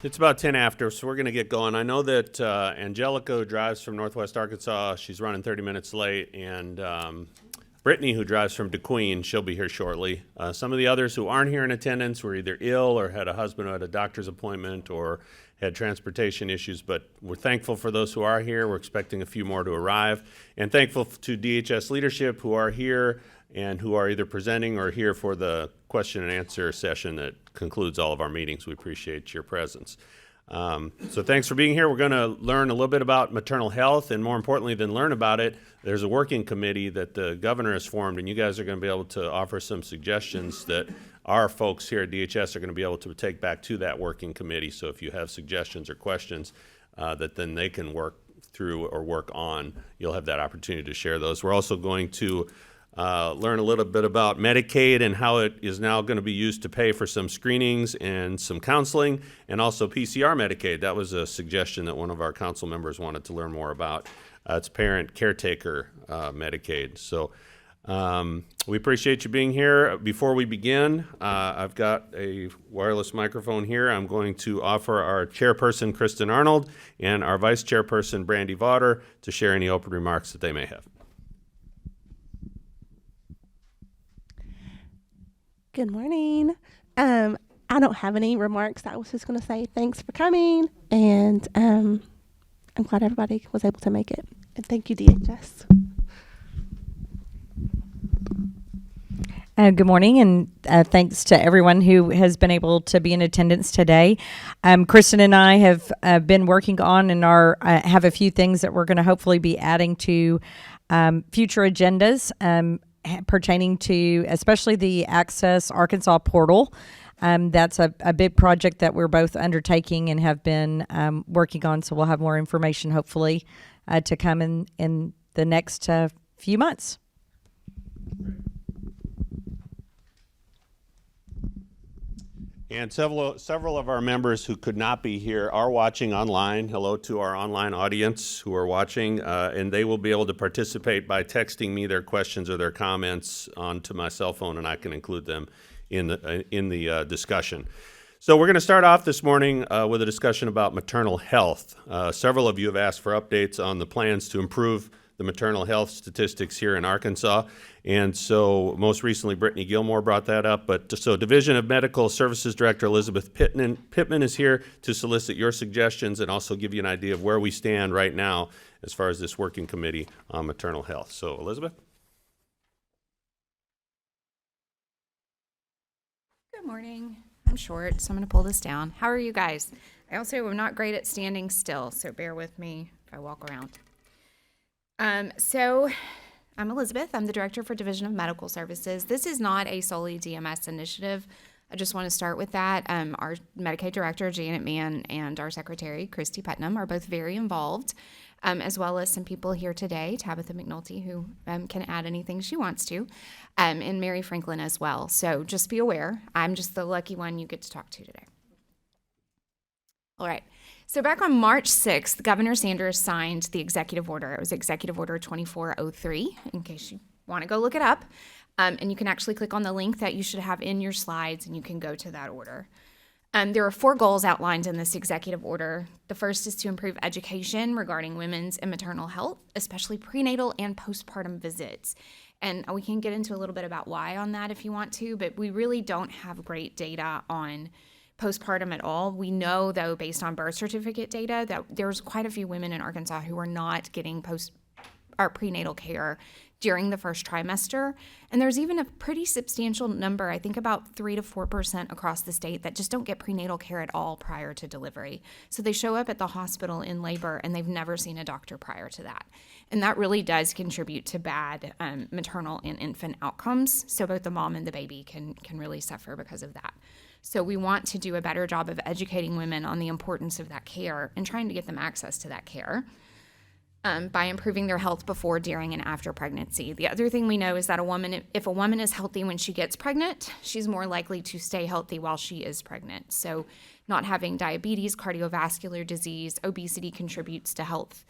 It's about 10 after, so we're going to get going. I know that Angelica, who drives from Northwest Arkansas, she's running 30 minutes late, and Brittany, who drives from DeQueen, she'll be here shortly. Some of the others who aren't here in attendance were either ill or had a husband who had a doctor's appointment or had transportation issues, but we're thankful for those who are here. We're expecting a few more to arrive, and thankful to DHS leadership who are here and who are either presenting or here for the question and answer session that concludes all of our meetings. We appreciate your presence. So thanks for being here. We're going to learn a little bit about maternal health, and more importantly than learn about it, there's a working committee that the governor has formed, and you guys are going to be able to offer some suggestions that our folks here at DHS are going to be able to take back to that working committee. So if you have suggestions or questions that then they can work through or work on, you'll have that opportunity to share those. We're also going to learn a little bit about Medicaid and how it is now going to be used to pay for some screenings and some counseling, and also PCR Medicaid. That was a suggestion that one of our council members wanted to learn more about. It's parent caretaker Medicaid. So we appreciate you being here. Before we begin, I've got a wireless microphone here. I'm going to offer our chairperson, Kristen Arnold, and our vice chairperson, Brandy Vaughter, to share any open remarks that they may have. Good morning. I don't have any remarks. I was just going to say thanks for coming, and I'm glad everybody was able to make it. And thank you, DHS. Good morning, and thanks to everyone who has been able to be in attendance today. Kristen and I have been working on and have a few things that we're going to hopefully be adding to future agendas pertaining to especially the Access Arkansas portal. That's a big project that we're both undertaking and have been working on, so we'll have more information hopefully to come in the next few months. And several of our members who could not be here are watching online. Hello to our online audience who are watching, and they will be able to participate by texting me their questions or their comments onto my cell phone, and I can include them in the discussion. So we're going to start off this morning with a discussion about maternal health. Several of you have asked for updates on the plans to improve the maternal health statistics here in Arkansas. And so most recently, Brittany Gilmore brought that up. But so Division of Medical Services Director Elizabeth Pittman is here to solicit your suggestions and also give you an idea of where we stand right now as far as this working committee on maternal health. So Elizabeth? Good morning. I'm short, so I'm going to pull this down. How are you guys? I also am not great at standing still, so bear with me if I walk around. So I'm Elizabeth. I'm the Director for Division of Medical Services. This is not a solely DMS initiative. I just want to start with that. Our Medicaid Director, Janet Mann, and our Secretary, Christy Putnam, are both very involved, as well as some people here today, Tabitha McNulty, who can add anything she wants to, and Mary Franklin as well. So just be aware, I'm just the lucky one you get to talk to today. All right. So back on March 6th, Governor Sanders signed the executive order. It was Executive Order 2403, in case you want to go look it up. And you can actually click on the link that you should have in your slides, and you can go to that order. There are 4 goals outlined in this executive order. The first is to improve education regarding women's and maternal health, especially prenatal and postpartum visits. And we can get into a little bit about why on that if you want to, but we really don't have great data on postpartum at all. We know, though, based on birth certificate data, that there's quite a few women in Arkansas who are not getting prenatal care during the first trimester. And there's even a pretty substantial number, I think about 3 to 4% across the state, that just don't get prenatal care at all prior to delivery. So they show up at the hospital in labor and they've never seen a doctor prior to that. And that really does contribute to bad maternal and infant outcomes. So both the mom and the baby can really suffer because of that. So we want to do a better job of educating women on the importance of that care and trying to get them access to that care by improving their health before, during, and after pregnancy. The other thing we know is that if a woman is healthy when she gets pregnant, she's more likely to stay healthy while she is pregnant. So not having diabetes, cardiovascular disease, obesity contributes to health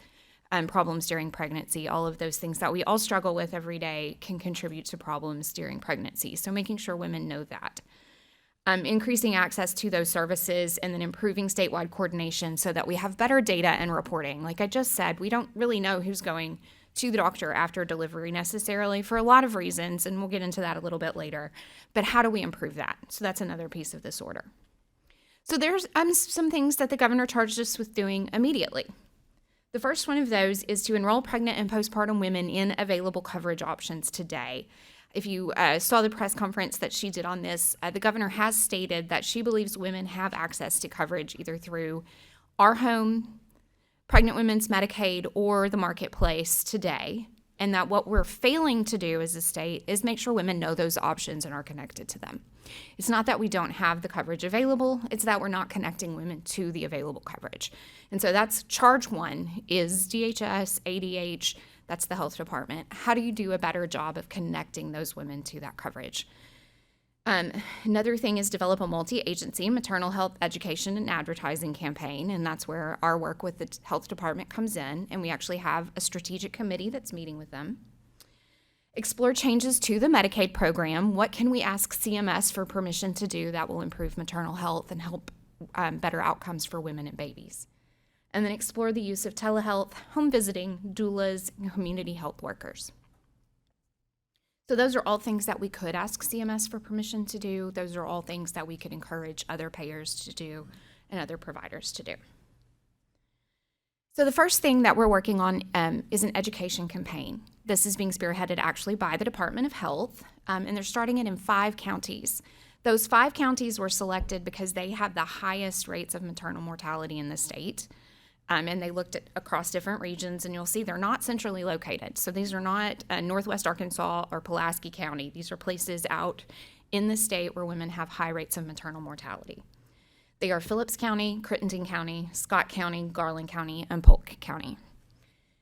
problems during pregnancy. All of those things that we all struggle with every day can contribute to problems during pregnancy. So making sure women know that. increasing access to those services, and then improving statewide coordination so that we have better data and reporting. Like I just said, we don't really know who's going to the doctor after delivery necessarily for a lot of reasons, and we'll get into that a little bit later. But how do we improve that? So that's another piece of this order. So there's some things that the governor charged us with doing immediately. The first one of those is to enroll pregnant and postpartum women in available coverage options today. If you saw the press conference that she did on this, the governor has stated that she believes women have access to coverage either through our home, pregnant women's Medicaid, or the marketplace today, and that what we're failing to do as a state is make sure women know those options and are connected to them. It's not that we don't have the coverage available, it's that we're not connecting women to the available coverage. And so that's charge one is DHS, ADH, that's the health department. How do you do a better job of connecting those women to that coverage? Another thing is develop a multi-agency maternal health education and advertising campaign, and that's where our work with the health department comes in, and we actually have a strategic committee that's meeting with them. Explore changes to the Medicaid program. What can we ask CMS for permission to do that will improve maternal health and help better outcomes for women and babies? And then explore the use of telehealth, home visiting, doulas, and community health workers. So those are all things that we could ask CMS for permission to do. Those are all things that we could encourage other payers to do and other providers to do. So the first thing that we're working on is an education campaign. This is being spearheaded actually by the Department of Health, and they're starting it in 5 counties. Those 5 counties were selected because they have the highest rates of maternal mortality in the state. And they looked at across different regions, and you'll see they're not centrally located. So these are not Northwest Arkansas or Pulaski County. These are places out in the state where women have high rates of maternal mortality. They are Phillips County, Crittenden County, Scott County, Garland County, and Polk County.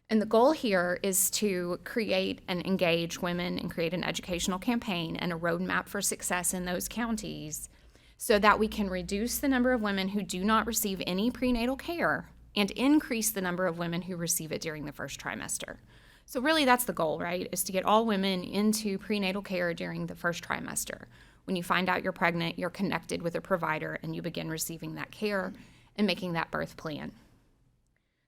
And the goal here is to create and engage women and create an educational campaign and a roadmap for success in those counties so that we can reduce the number of women who do not receive any prenatal care and increase the number of women who receive it during the first trimester. So really that's the goal, right, is to get all women into prenatal care during the first trimester. When you find out you're pregnant, you're connected with a provider and you begin receiving that care and making that birth plan.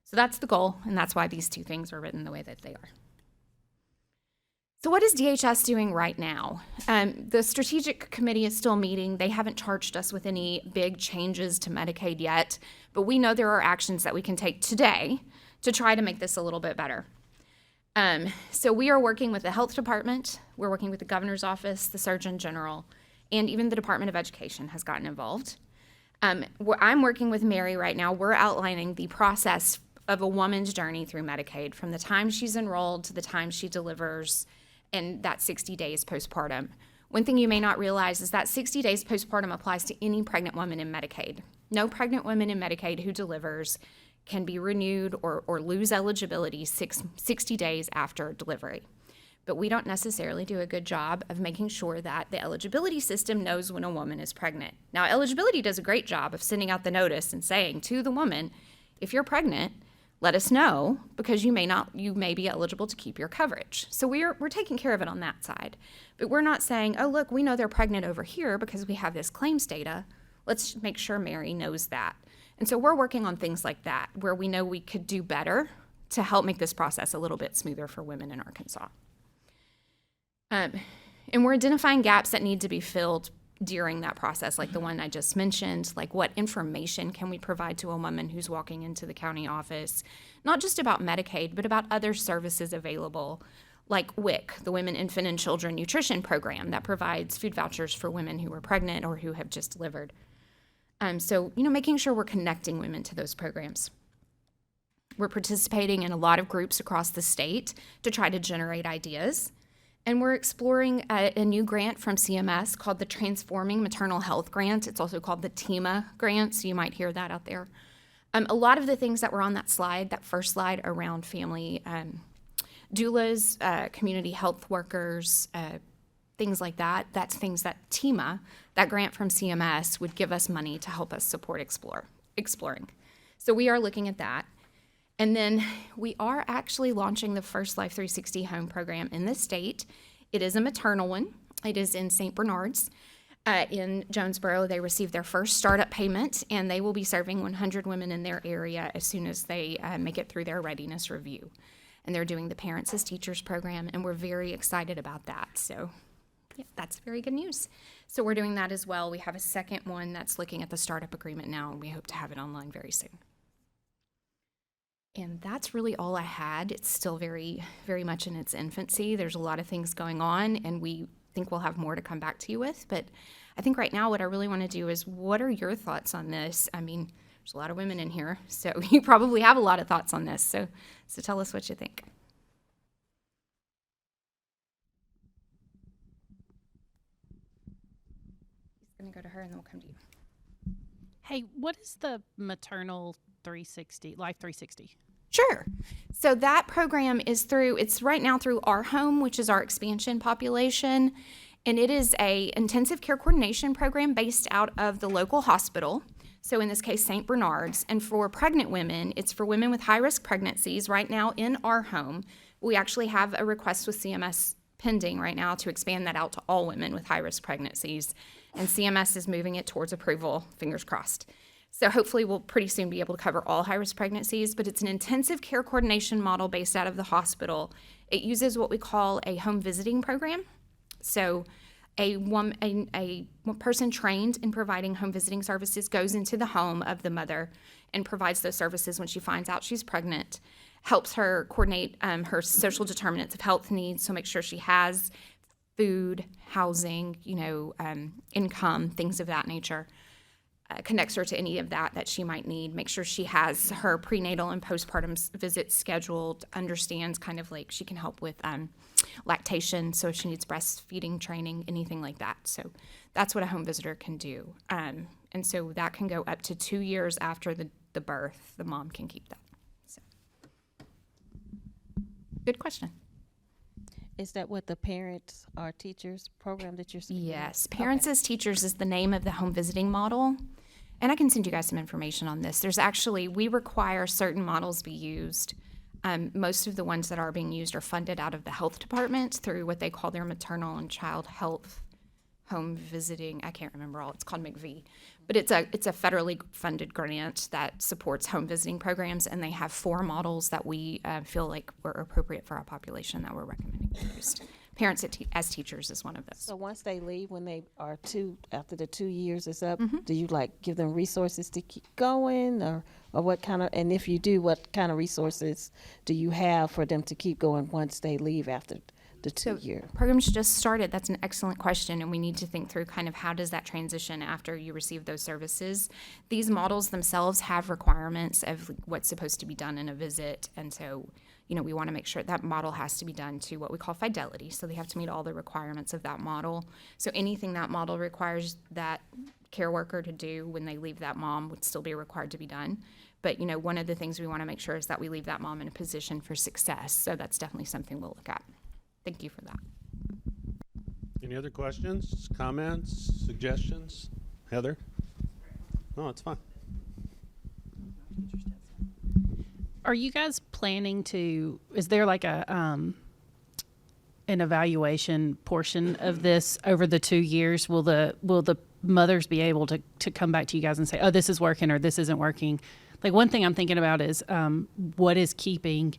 So that's the goal, and that's why these 2 things are written the way that they are. So what is DHS doing right now? The strategic committee is still meeting. They haven't charged us with any big changes to Medicaid yet, but we know there are actions that we can take today to try to make this a little bit better. So we are working with the health department, we're working with the governor's office, the Surgeon General, and even the Department of Education has gotten involved. I'm working with Mary right now. We're outlining the process of a woman's journey through Medicaid from the time she's enrolled to the time she delivers, and that 60 days postpartum. One thing you may not realize is that 60 days postpartum applies to any pregnant woman in Medicaid. No pregnant woman in Medicaid who delivers can be renewed or lose eligibility 60 days after delivery. But we don't necessarily do a good job of making sure that the eligibility system knows when a woman is pregnant. Now, eligibility does a great job of sending out the notice and saying to the woman, if you're pregnant, let us know, because you may be eligible to keep your coverage. So we're taking care of it on that side. But we're not saying, oh, look, we know they're pregnant over here because we have this claims data. Let's make sure Mary knows that. And so we're working on things like that, where we know we could do better to help make this process a little bit smoother for women in Arkansas. And we're identifying gaps that need to be filled during that process, like the one I just mentioned, like what information can we provide to a woman who's walking into the county office, not just about Medicaid, but about other services available, like WIC, the Women, Infant, and Children Nutrition Program that provides food vouchers for women who are pregnant or who have just delivered. So, making sure we're connecting women to those programs. We're participating in a lot of groups across the state to try to generate ideas. And we're exploring a new grant from CMS called the Transforming Maternal Health Grant. It's also called the TEMA grant, so you might hear that out there. A lot of the things that were on that slide, that first slide around family doulas, community health workers, things like that, that's things that TEMA, that grant from CMS, would give us money to help us support exploring. So we are looking at that. And then we are actually launching the first Life 360 home program in the state. It is a maternal one. It is in St. Bernard's. In Jonesboro. They received their first startup payment, and they will be serving 100 women in their area as soon as they make it through their readiness review. And they're doing the Parents as Teachers program, and we're very excited about that. So yeah, that's very good news. So we're doing that as well. We have a second one that's looking at the startup agreement now, and we hope to have it online very soon. And that's really all I had. It's still very, very much in its infancy. There's a lot of things going on, and we think we'll have more to come back to you with. But I think right now what I really want to do is, what are your thoughts on this? I mean, there's a lot of women in here, so you probably have a lot of thoughts on this. So tell us what you think. He's going to go to her, and then we'll come to you. Hey, what is the maternal 360, Life 360? Sure. So that program is it's right now through Our Home, which is our expansion population. And it is a intensive care coordination program based out of the local hospital. So in this case, St. Bernard's. And for pregnant women, it's for women with high-risk pregnancies. Right now in Our Home, we actually have a request with CMS pending right now to expand that out to all women with high-risk pregnancies. And CMS is moving it towards approval, fingers crossed. So hopefully we'll pretty soon be able to cover all high-risk pregnancies, but it's an intensive care coordination model based out of the hospital. It uses what we call a home visiting program. So a person trained in providing home visiting services goes into the home of the mother and provides those services when she finds out she's pregnant, helps her coordinate her social determinants of health needs, so make sure she has food, housing, income, things of that nature. Connects her to any of that she might need, make sure she has her prenatal and postpartum visits scheduled, understands kind of like she can help with lactation, so if she needs breastfeeding training, anything like that. So that's what a home visitor can do. And so that can go up to 2 years after the birth. The mom can keep that. So, good question. Is that what the Parents Are Teachers program that you're speaking Yes, Parents as Teachers is the name of the home visiting model. And I can send you guys some information on this. We require certain models be used. Most of the ones that are being used are funded out of the health department through what they call their maternal and child health home visiting. I can't remember all. It's called MCV. But it's a federally funded grant that supports home visiting programs, and they have 4 models that we feel like were appropriate for our population that we're recommending be used. Parents as Teachers is one of those. So once they leave, when they are after the 2 years is up, do you give them resources to keep going, or what kind of, and if you do, what kind of resources do you have for them to keep going once they leave after the 2 year? Programs just started. That's an excellent question, and we need to think through kind of how does that transition after you receive those services. These models themselves have requirements of what's supposed to be done in a visit, and so we want to make sure that model has to be done to what we call fidelity. So they have to meet all the requirements of that model. So anything that model requires that care worker to do when they leave that mom would still be required to be done. But, one of the things we want to make sure is that we leave that mom in a position for success. So that's definitely something we'll look at. Thank you for that. Any other questions, comments, suggestions? Heather? No, it's fine. Are you guys planning is there like an evaluation portion of this over the 2 years? Will the mothers be able to come back to you guys and say, oh, this is working or this isn't working? Like, one thing I'm thinking about is what is keeping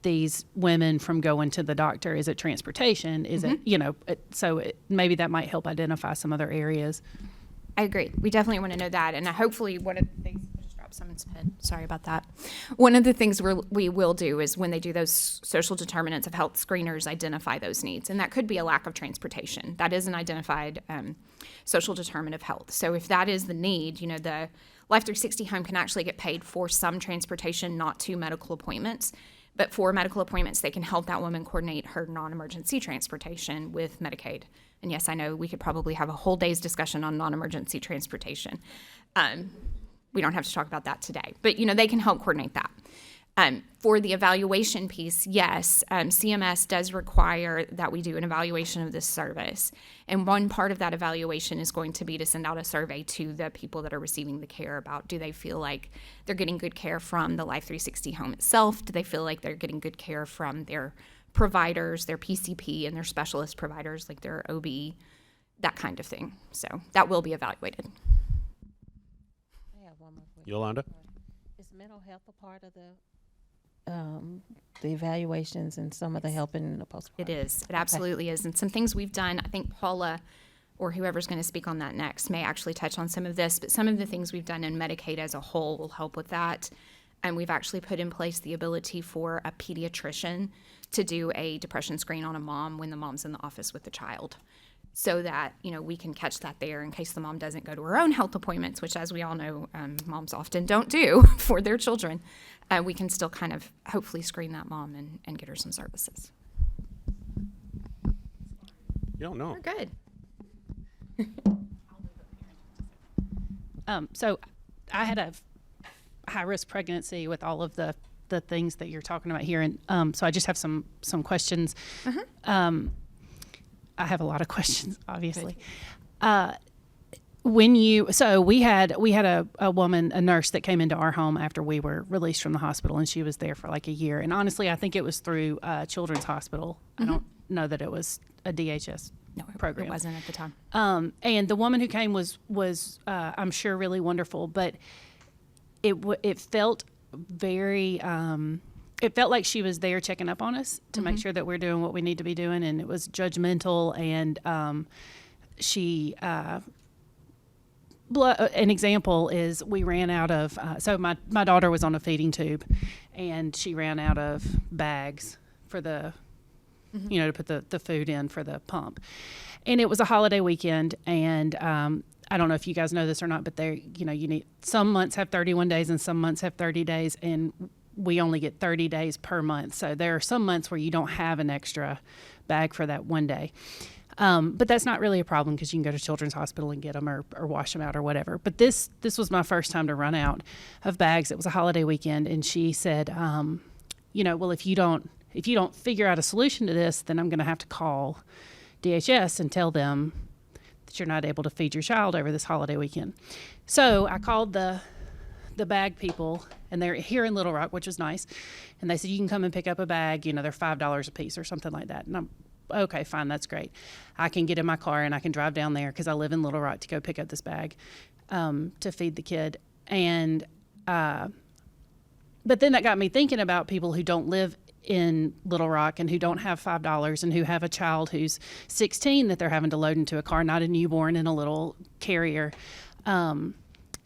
these women from going to the doctor? Is it transportation? Is it, maybe that might help identify some other areas. I agree. We definitely want to know that. And hopefully one of the things, I just dropped someone's pen. Sorry about that. One of the things we will do is when they do those social determinants of health screeners, identify those needs. And that could be a lack of transportation. That is an identified social determinant of health. So if that is the need, the Life 360 home can actually get paid for some transportation, not to medical appointments. But for medical appointments, they can help that woman coordinate her non-emergency transportation with Medicaid. And yes, I know we could probably have a whole day's discussion on non-emergency transportation. We don't have to talk about that today. But, they can help coordinate that. For the evaluation piece, yes, CMS does require that we do an evaluation of this service. And one part of that evaluation is going to be to send out a survey to the people that are receiving the care about, do they feel like they're getting good care from the Life 360 home itself? Do they feel like they're getting good care from their providers, their PCP and their specialist providers like their OB? that kind of thing. So that will be evaluated. I have one more question. Yolanda? Is mental health a part of the evaluations and some of the helping in the postpartum? It is. It absolutely is. And some things we've done, I think Paula or whoever's going to speak on that next may actually touch on some of this, but some of the things we've done in Medicaid as a whole will help with that. And we've actually put in place the ability for a pediatrician to do a depression screen on a mom when the mom's in the office with the child, so that, you know, we can catch that there in case the mom doesn't go to her own health appointments, which, as we all know, moms often don't do for their children. We can still kind of hopefully screen that mom and get her some services. You don't know. We're good. So I had a high-risk pregnancy with all of the things that you're talking about here, and so I just have some questions. I have a lot of questions, obviously. We had a woman, a nurse that came into our home after we were released from the hospital, and she was there for like a year. And honestly, I think it was through Children's Hospital. I don't know that it was a DHS program. It wasn't at the time. And the woman who came was I'm sure really wonderful, but it felt very. It felt like she was there checking up on us to make sure that we're doing what we need to be doing, and it was judgmental. And she, an example is we ran out of. So my daughter was on a feeding tube, and she ran out of bags for the, to put the food in for the pump, and it was a holiday weekend, and I don't know if you guys know this or not, but you need, some months have 31 days and some months have 30 days, and we only get 30 days per month. So there are some months where you don't have an extra bag for that one day. But that's not really a problem because you can go to Children's Hospital and get them or wash them out or whatever. But this was my first time to run out of bags. It was a holiday weekend, and she said, well, if you don't figure out a solution to this, then I'm going to have to call DHS and tell them that you're not able to feed your child over this holiday weekend. So I called the bag people, and they're here in Little Rock, which was nice. And they said, you can come and pick up a bag. They're $5 a piece or something like that. And I'm, okay, fine, that's great. I can get in my car and I can drive down there because I live in Little Rock to go pick up this bag to feed the kid. And but then that got me thinking about people who don't live in Little Rock and who don't have $5 and who have a child who's 16 that they're having to load into a car, not a newborn in a little carrier.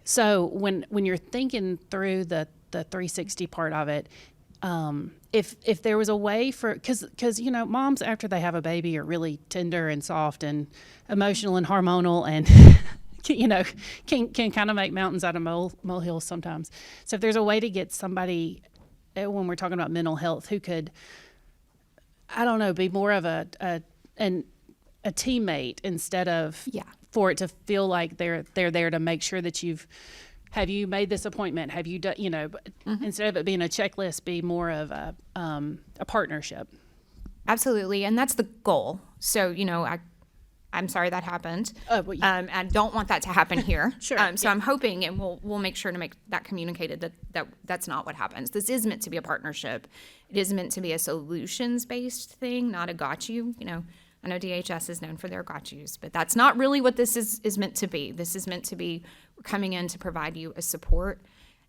So when you're thinking through the 360 part of it, if there was a way for, because moms after they have a baby are really tender and soft and emotional and hormonal and can kind of make mountains out of molehills sometimes. So if there's a way to get somebody, when we're talking about mental health, who could, I don't know, be more of a teammate instead of for it to feel like they're there to make sure that have you made this appointment? Have you done, instead of it being a checklist, be more of a partnership. Absolutely. And that's the goal. So, I'm sorry that happened. I don't want that to happen here. Sure. So I'm hoping, and we'll make sure to make that communicated that's not what happens. This is meant to be a partnership. It is meant to be a solutions-based thing, not a got you. I know DHS is known for their got yous, but that's not really what this is meant to be. This is meant to be, we're coming in to provide you a support.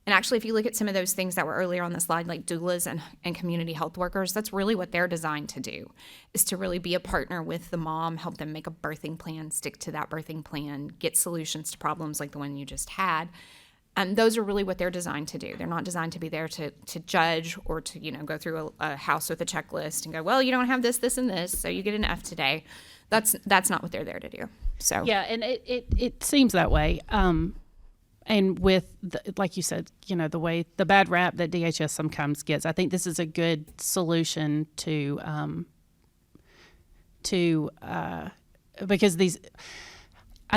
And actually, if you look at some of those things that were earlier on the slide, like doulas and community health workers, that's really what they're designed to do, is to really be a partner with the mom, help them make a birthing plan, stick to that birthing plan, get solutions to problems like the one you just had. And those are really what they're designed to do. They're not designed to be there to judge or to, go through a house with a checklist and go, well, you don't have this, this, and this, so you get an F today. That's not what they're there to do. So yeah, and it seems that way. And with, like you said, the way, the bad rap that DHS sometimes gets, I think this is a good solution because I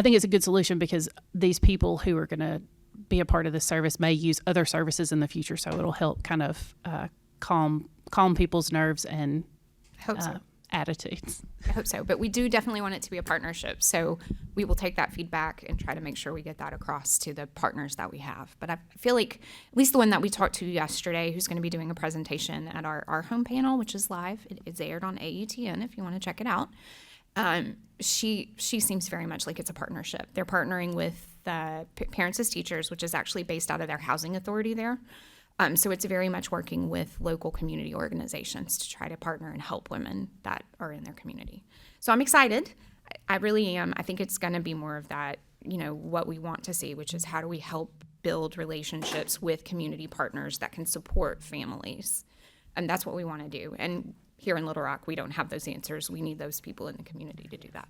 think it's a good solution because these people who are going to be a part of this service may use other services in the future. So it'll help kind of calm people's nerves and attitudes. I hope so. But we do definitely want it to be a partnership. So we will take that feedback and try to make sure we get that across to the partners that we have. But I feel like at least the one that we talked to yesterday, who's going to be doing a presentation at our home panel, which is live. It's aired on AETN if you want to check it out. She seems very much like it's a partnership. They're partnering with Parents as Teachers, which is actually based out of their housing authority there. So it's very much working with local community organizations to try to partner and help women that are in their community. So I'm excited. I really am. I think it's going to be more of that, what we want to see, which is how do we help build relationships with community partners that can support families. And that's what we want to do. And here in Little Rock, we don't have those answers. We need those people in the community to do that.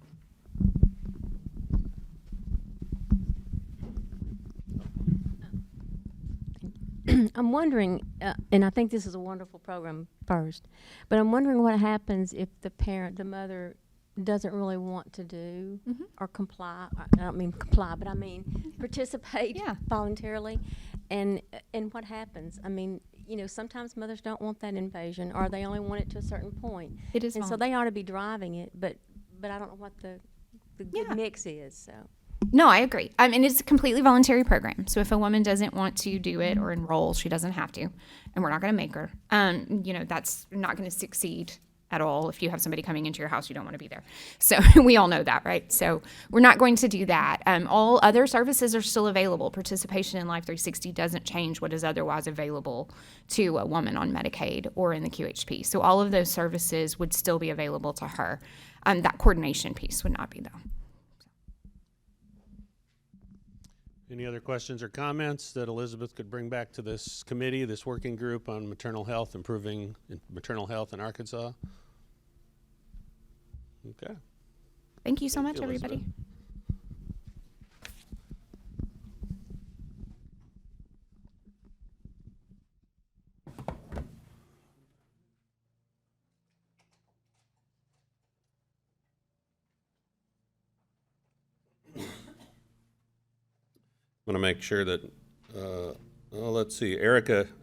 I'm wondering, and I think this is a wonderful program first, but I'm wondering what happens if the mother doesn't really want to do or comply. I don't mean comply, but I mean participate voluntarily. And what happens? I mean, sometimes mothers don't want that invasion, or they only want it to a certain point. It is and so they ought to be driving it, but I don't know what the good mix is. So. No, I agree. I mean, it's a completely voluntary program. So if a woman doesn't want to do it or enroll, she doesn't have to, and we're not going to make her. That's not going to succeed at all. If you have somebody coming into your house, you don't want to be there. So we all know that, right? So we're not going to do that. All other services are still available. Participation in Life 360 doesn't change what is otherwise available to a woman on Medicaid or in the QHP. So all of those services would still be available to her. That coordination piece would not be, though. Any other questions or comments that Elizabeth could bring back to this committee, this working group on maternal health, improving maternal health in Arkansas? Okay. Thank you so much, you, everybody. Elizabeth. I'm going to make sure that, let's see,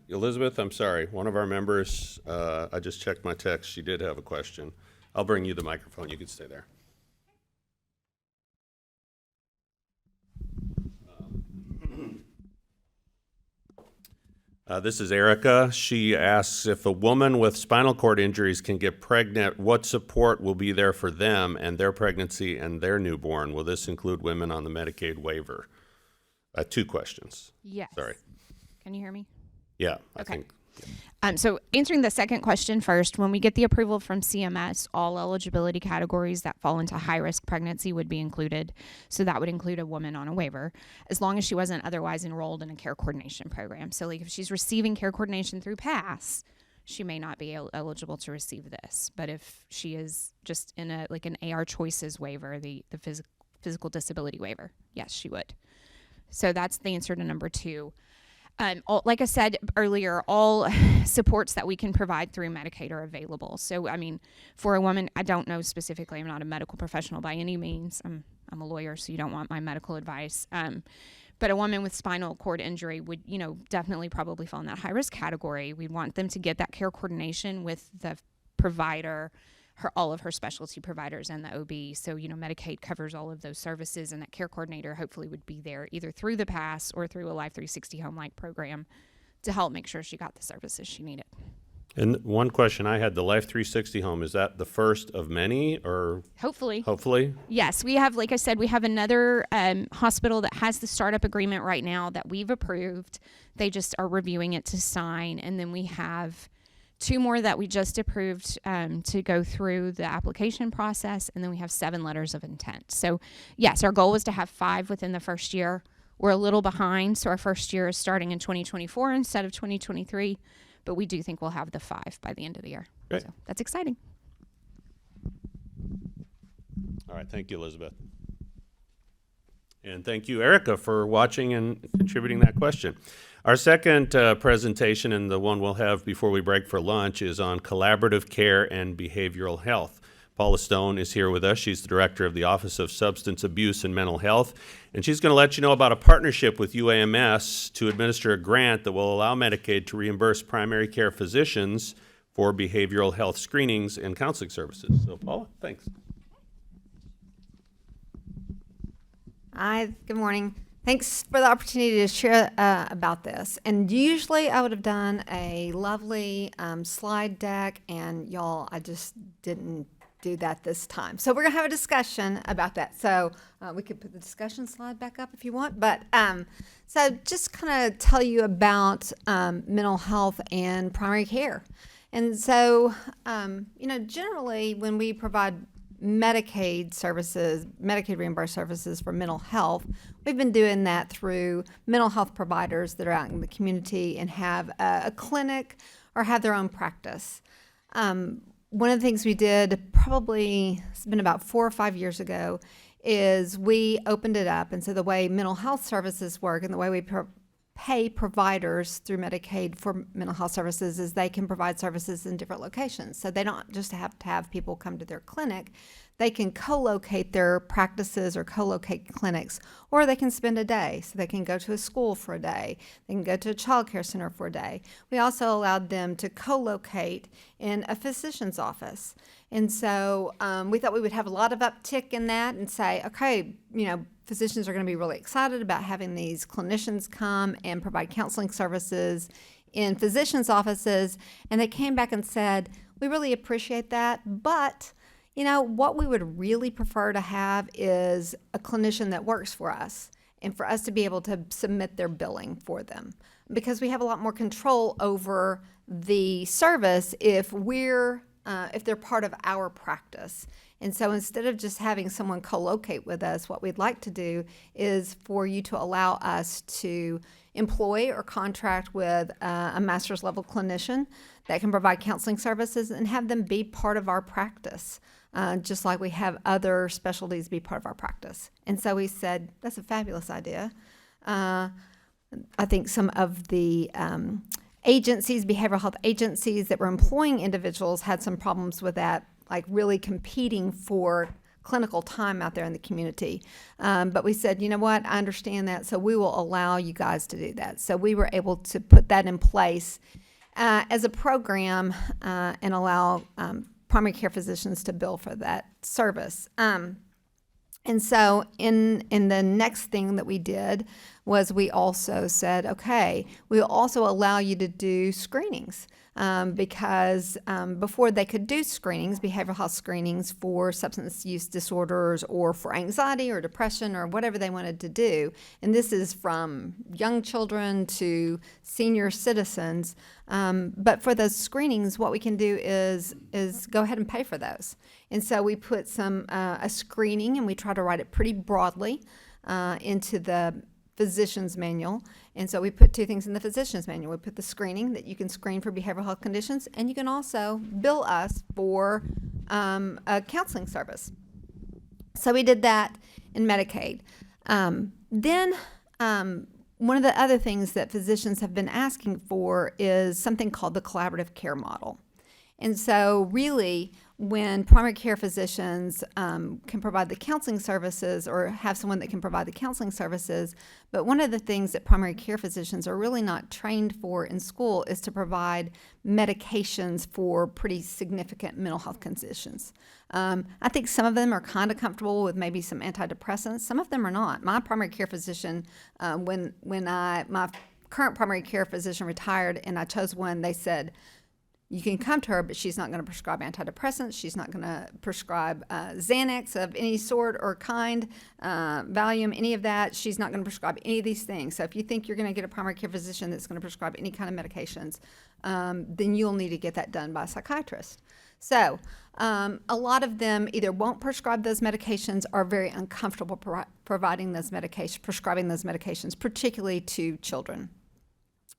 Elizabeth, I'm sorry, one of our members, I just checked my text, she did have a question. I'll bring you the microphone, you can stay there. This is Erica. She asks if a woman with spinal cord injuries can get pregnant, what support will be there for them and their pregnancy and their newborn? Will this include women on the Medicaid waiver? Two questions. Yes. Sorry. Can you hear me? Yeah, I Okay. think. So answering the second question first, when we get the approval from CMS, all eligibility categories that fall into high-risk pregnancy would be included. So that would include a woman on a waiver, as long as she wasn't otherwise enrolled in a care coordination program. So like if she's receiving care coordination through PASS, she may not be eligible to receive this. But if she is just in an AR Choices waiver, the physical disability waiver, yes, she would. So that's the answer to number two. Like I said earlier, all supports that we can provide through Medicaid are available. So, I mean, for a woman, I don't know specifically, I'm not a medical professional by any means. I'm a lawyer, so you don't want my medical advice. But a woman with spinal cord injury would, definitely probably fall in that high-risk category. We want them to get that care coordination with the provider, all of her specialty providers and the OB. So, Medicaid covers all of those services, and that care coordinator hopefully would be there either through the PASS or through a Life 360 home-like program to help make sure she got the services she needed. And one question I had, the Life 360 home, is that the first of many or? Hopefully? Yes, we have, like I said, we have another hospital that has the startup agreement right now that we've approved. They just are reviewing it to sign. And then we have two more that we just approved to go through the application process, and then we have 7 letters of intent. So, yes, our goal was to have 5 within the first year. We're a little behind, so our first year is starting in 2024 instead of 2023, but we do think we'll have the 5 by the end of the year. Great. So that's exciting. All right, thank you, Elizabeth. And thank you, Erica, for watching and contributing that question. Our second presentation, and the one we'll have before we break for lunch, is on collaborative care and behavioral health. Paula Stone is here with us. She's the director of the Office of Substance Abuse and Mental Health, and she's going to let you know about a partnership with UAMS to administer a grant that will allow Medicaid to reimburse primary care physicians for behavioral health screenings and counseling services. So, Paula, thanks. Hi, good morning. Thanks for the opportunity to share about this. And usually I would have done a lovely slide deck, and y'all, I just didn't do that this time. So we're going to have a discussion about that. So we could put the discussion slide back up if you want. But so just kind of tell you about mental health and primary care. And so, generally when we provide Medicaid services, Medicaid reimbursed services for mental health, we've been doing that through mental health providers that are out in the community and have a clinic or have their own practice. One of the things we did, probably it's been about 4 or 5 years ago, is we opened it up. And so the way mental health services work and the way we pay providers through Medicaid for mental health services is they can provide services in different locations. So they don't just have to have people come to their clinic. They can co-locate their practices or co-locate clinics, or they can spend a day. So they can go to a school for a day. They can go to a child care center for a day. We also allowed them to co-locate in a physician's office. And so we thought we would have a lot of uptick in that and say, okay, physicians are going to be really excited about having these clinicians come and provide counseling services in physicians' offices. And they came back and said, we really appreciate that, but what we would really prefer to have is a clinician that works for us and for us to be able to submit their billing for them, because we have a lot more control over the service if they're part of our practice. And so instead of just having someone co-locate with us, what we'd like to do is for you to allow us to employ or contract with a master's level clinician that can provide counseling services and have them be part of our practice, just like we have other specialties be part of our practice. And so we said, that's a fabulous idea. I think some of the agencies, behavioral health agencies that were employing individuals had some problems with that, like really competing for clinical time out there in the community. But we said, you know what, I understand that, so we will allow you guys to do that. So we were able to put that in place as a program and allow primary care physicians to bill for that service. And so in the next thing that we did was we also said, okay, we'll also allow you to do screenings because before they could do screenings, behavioral health screenings for substance use disorders or for anxiety or depression or whatever they wanted to do, and this is from young children to senior citizens, but for those screenings, what we can do is go ahead and pay for those. And so we put a screening, and we try to write it pretty broadly into the physician's manual. And so we put two things in the physician's manual. We put the screening, that you can screen for behavioral health conditions, and you can also bill us for a counseling service. So we did that in Medicaid. Then one of the other things that physicians have been asking for is something called the collaborative care model. And so really, when primary care physicians can provide the counseling services or have someone that can provide the counseling services, but one of the things that primary care physicians are really not trained for in school is to provide medications for pretty significant mental health conditions. I think some of them are kind of comfortable with maybe some antidepressants. Some of them are not. My primary care physician, when my current primary care physician retired and I chose one, they said, you can come to her, but she's not going to prescribe antidepressants. She's not going to prescribe Xanax of any sort or kind, Valium, any of that. She's not going to prescribe any of these things. So if you think you're going to get a primary care physician that's going to prescribe any kind of medications, then you'll need to get that done by a psychiatrist. So a lot of them either won't prescribe those medications or are very uncomfortable prescribing those medications, particularly to children.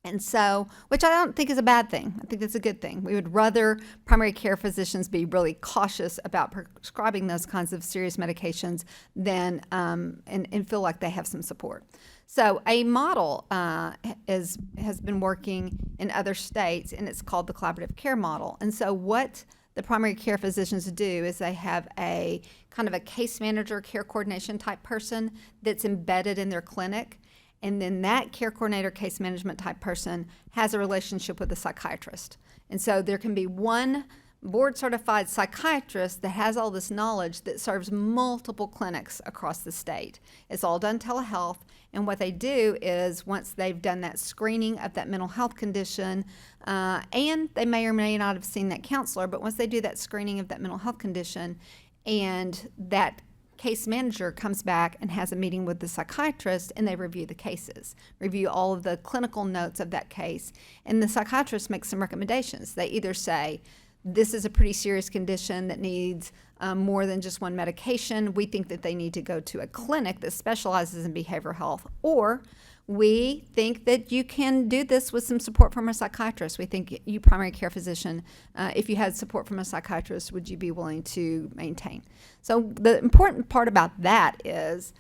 And so, which I don't think is a bad thing. I think that's a good thing. We would rather primary care physicians be really cautious about prescribing those kinds of serious medications than and feel like they have some support. So a model has been working in other states, and it's called the collaborative care model. And so what the primary care physicians do is they have a kind of a case manager, care coordination type person that's embedded in their clinic. And then that care coordinator, case management type person has a relationship with a psychiatrist. And so there can be one board certified psychiatrist that has all this knowledge that serves multiple clinics across the state. It's all done telehealth. And what they do is once they've done that screening of that mental health condition, and they may or may not have seen that counselor, but once they do that screening of that mental health condition and that case manager comes back and has a meeting with the psychiatrist and they review the cases, review all of the clinical notes of that case, and the psychiatrist makes some recommendations. They either say, this is a pretty serious condition that needs more than just one medication. We think that they need to go to a clinic that specializes in behavioral health. Or we think that you can do this with some support from a psychiatrist. We think you, primary care physician, if you had support from a psychiatrist, would you be willing to maintain? So the important part about that is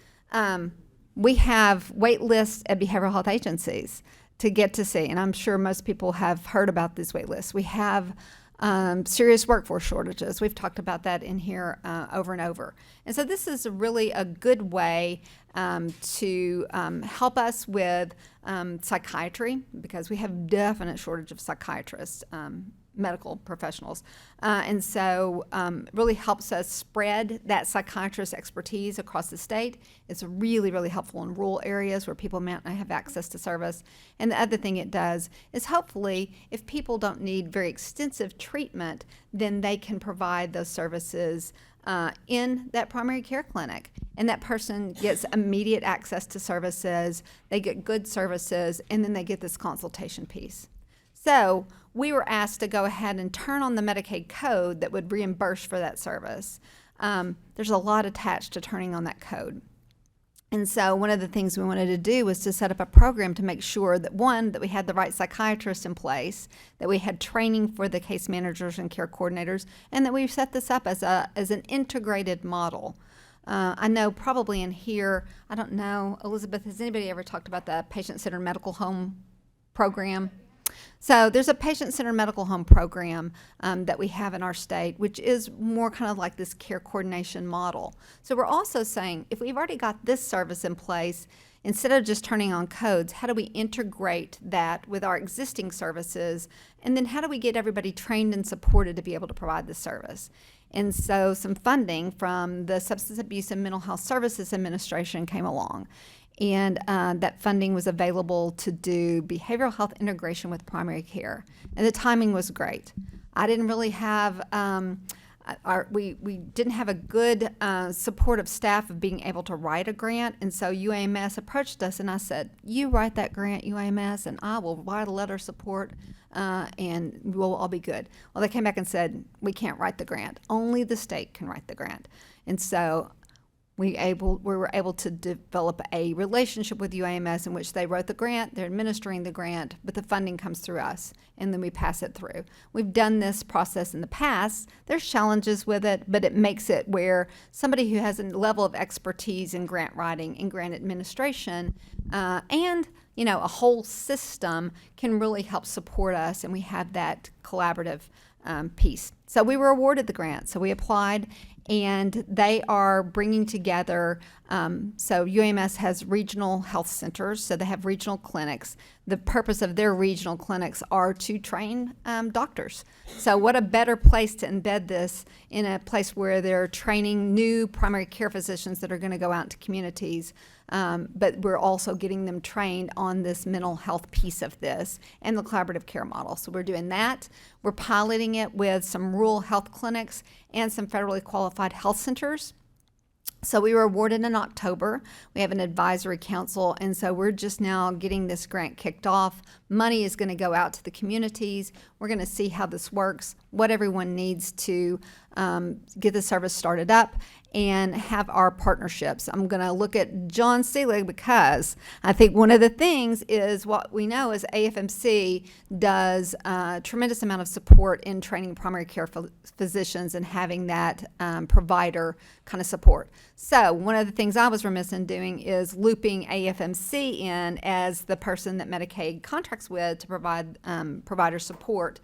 we have wait lists at behavioral health agencies to get to see, and I'm sure most people have heard about these wait lists. We have serious workforce shortages. We've talked about that in here over and over. And so this is really a good way to help us with psychiatry, because we have definite shortage of psychiatrists, medical professionals. And so it really helps us spread that psychiatrist expertise across the state. It's really, really helpful in rural areas where people may not have access to service. And the other thing it does is hopefully if people don't need very extensive treatment, then they can provide those services in that primary care clinic. And that person gets immediate access to services, they get good services, and then they get this consultation piece. So we were asked to go ahead and turn on the Medicaid code that would reimburse for that service. There's a lot attached to turning on that code. And so one of the things we wanted to do was to set up a program to make sure that, one, that we had the right psychiatrists in place, that we had training for the case managers and care coordinators, and that we set this up as an integrated model. I know probably in here, I don't know, Elizabeth, has anybody ever talked about the patient-centered medical home program? So there's a patient-centered medical home program that we have in our state, which is more kind of like this care coordination model. So we're also saying, if we've already got this service in place, instead of just turning on codes, how do we integrate that with our existing services? And then how do we get everybody trained and supported to be able to provide the service? And so some funding from the Substance Abuse and Mental Health Services Administration came along. And that funding was available to do behavioral health integration with primary care. And the timing was great. I didn't really have, we didn't have a good supportive staff of being able to write a grant. And so UAMS approached us and I said, you write that grant, UAMS, and I will write a letter of support and we'll all be good. Well, they came back and said, we can't write the grant. Only the state can write the grant. And so we were able to develop a relationship with UAMS in which they wrote the grant, they're administering the grant, but the funding comes through us, and then we pass it through. We've done this process in the past. There's challenges with it, but it makes it where somebody who has a level of expertise in grant writing and grant administration and a whole system can really help support us, and we have that collaborative piece. So we were awarded the grant, so we applied, and they are bringing together, so UAMS has regional health centers, so they have regional clinics. The purpose of their regional clinics are to train doctors. So what a better place to embed this in a place where they're training new primary care physicians that are going to go out into communities, but we're also getting them trained on this mental health piece of this and the collaborative care model. So we're doing that. We're piloting it with some rural health clinics and some federally qualified health centers. So we were awarded in October. We have an advisory council, and so we're just now getting this grant kicked off. Money is going to go out to the communities. We're going to see how this works, what everyone needs to get the service started up, and have our partnerships. I'm going to look at John Seelig because I think one of the things is what we know is AFMC does a tremendous amount of support in training primary care physicians and having that provider kind of support. So one of the things I was remiss in doing is looping AFMC in as the person that Medicaid contracts with to provide provider support.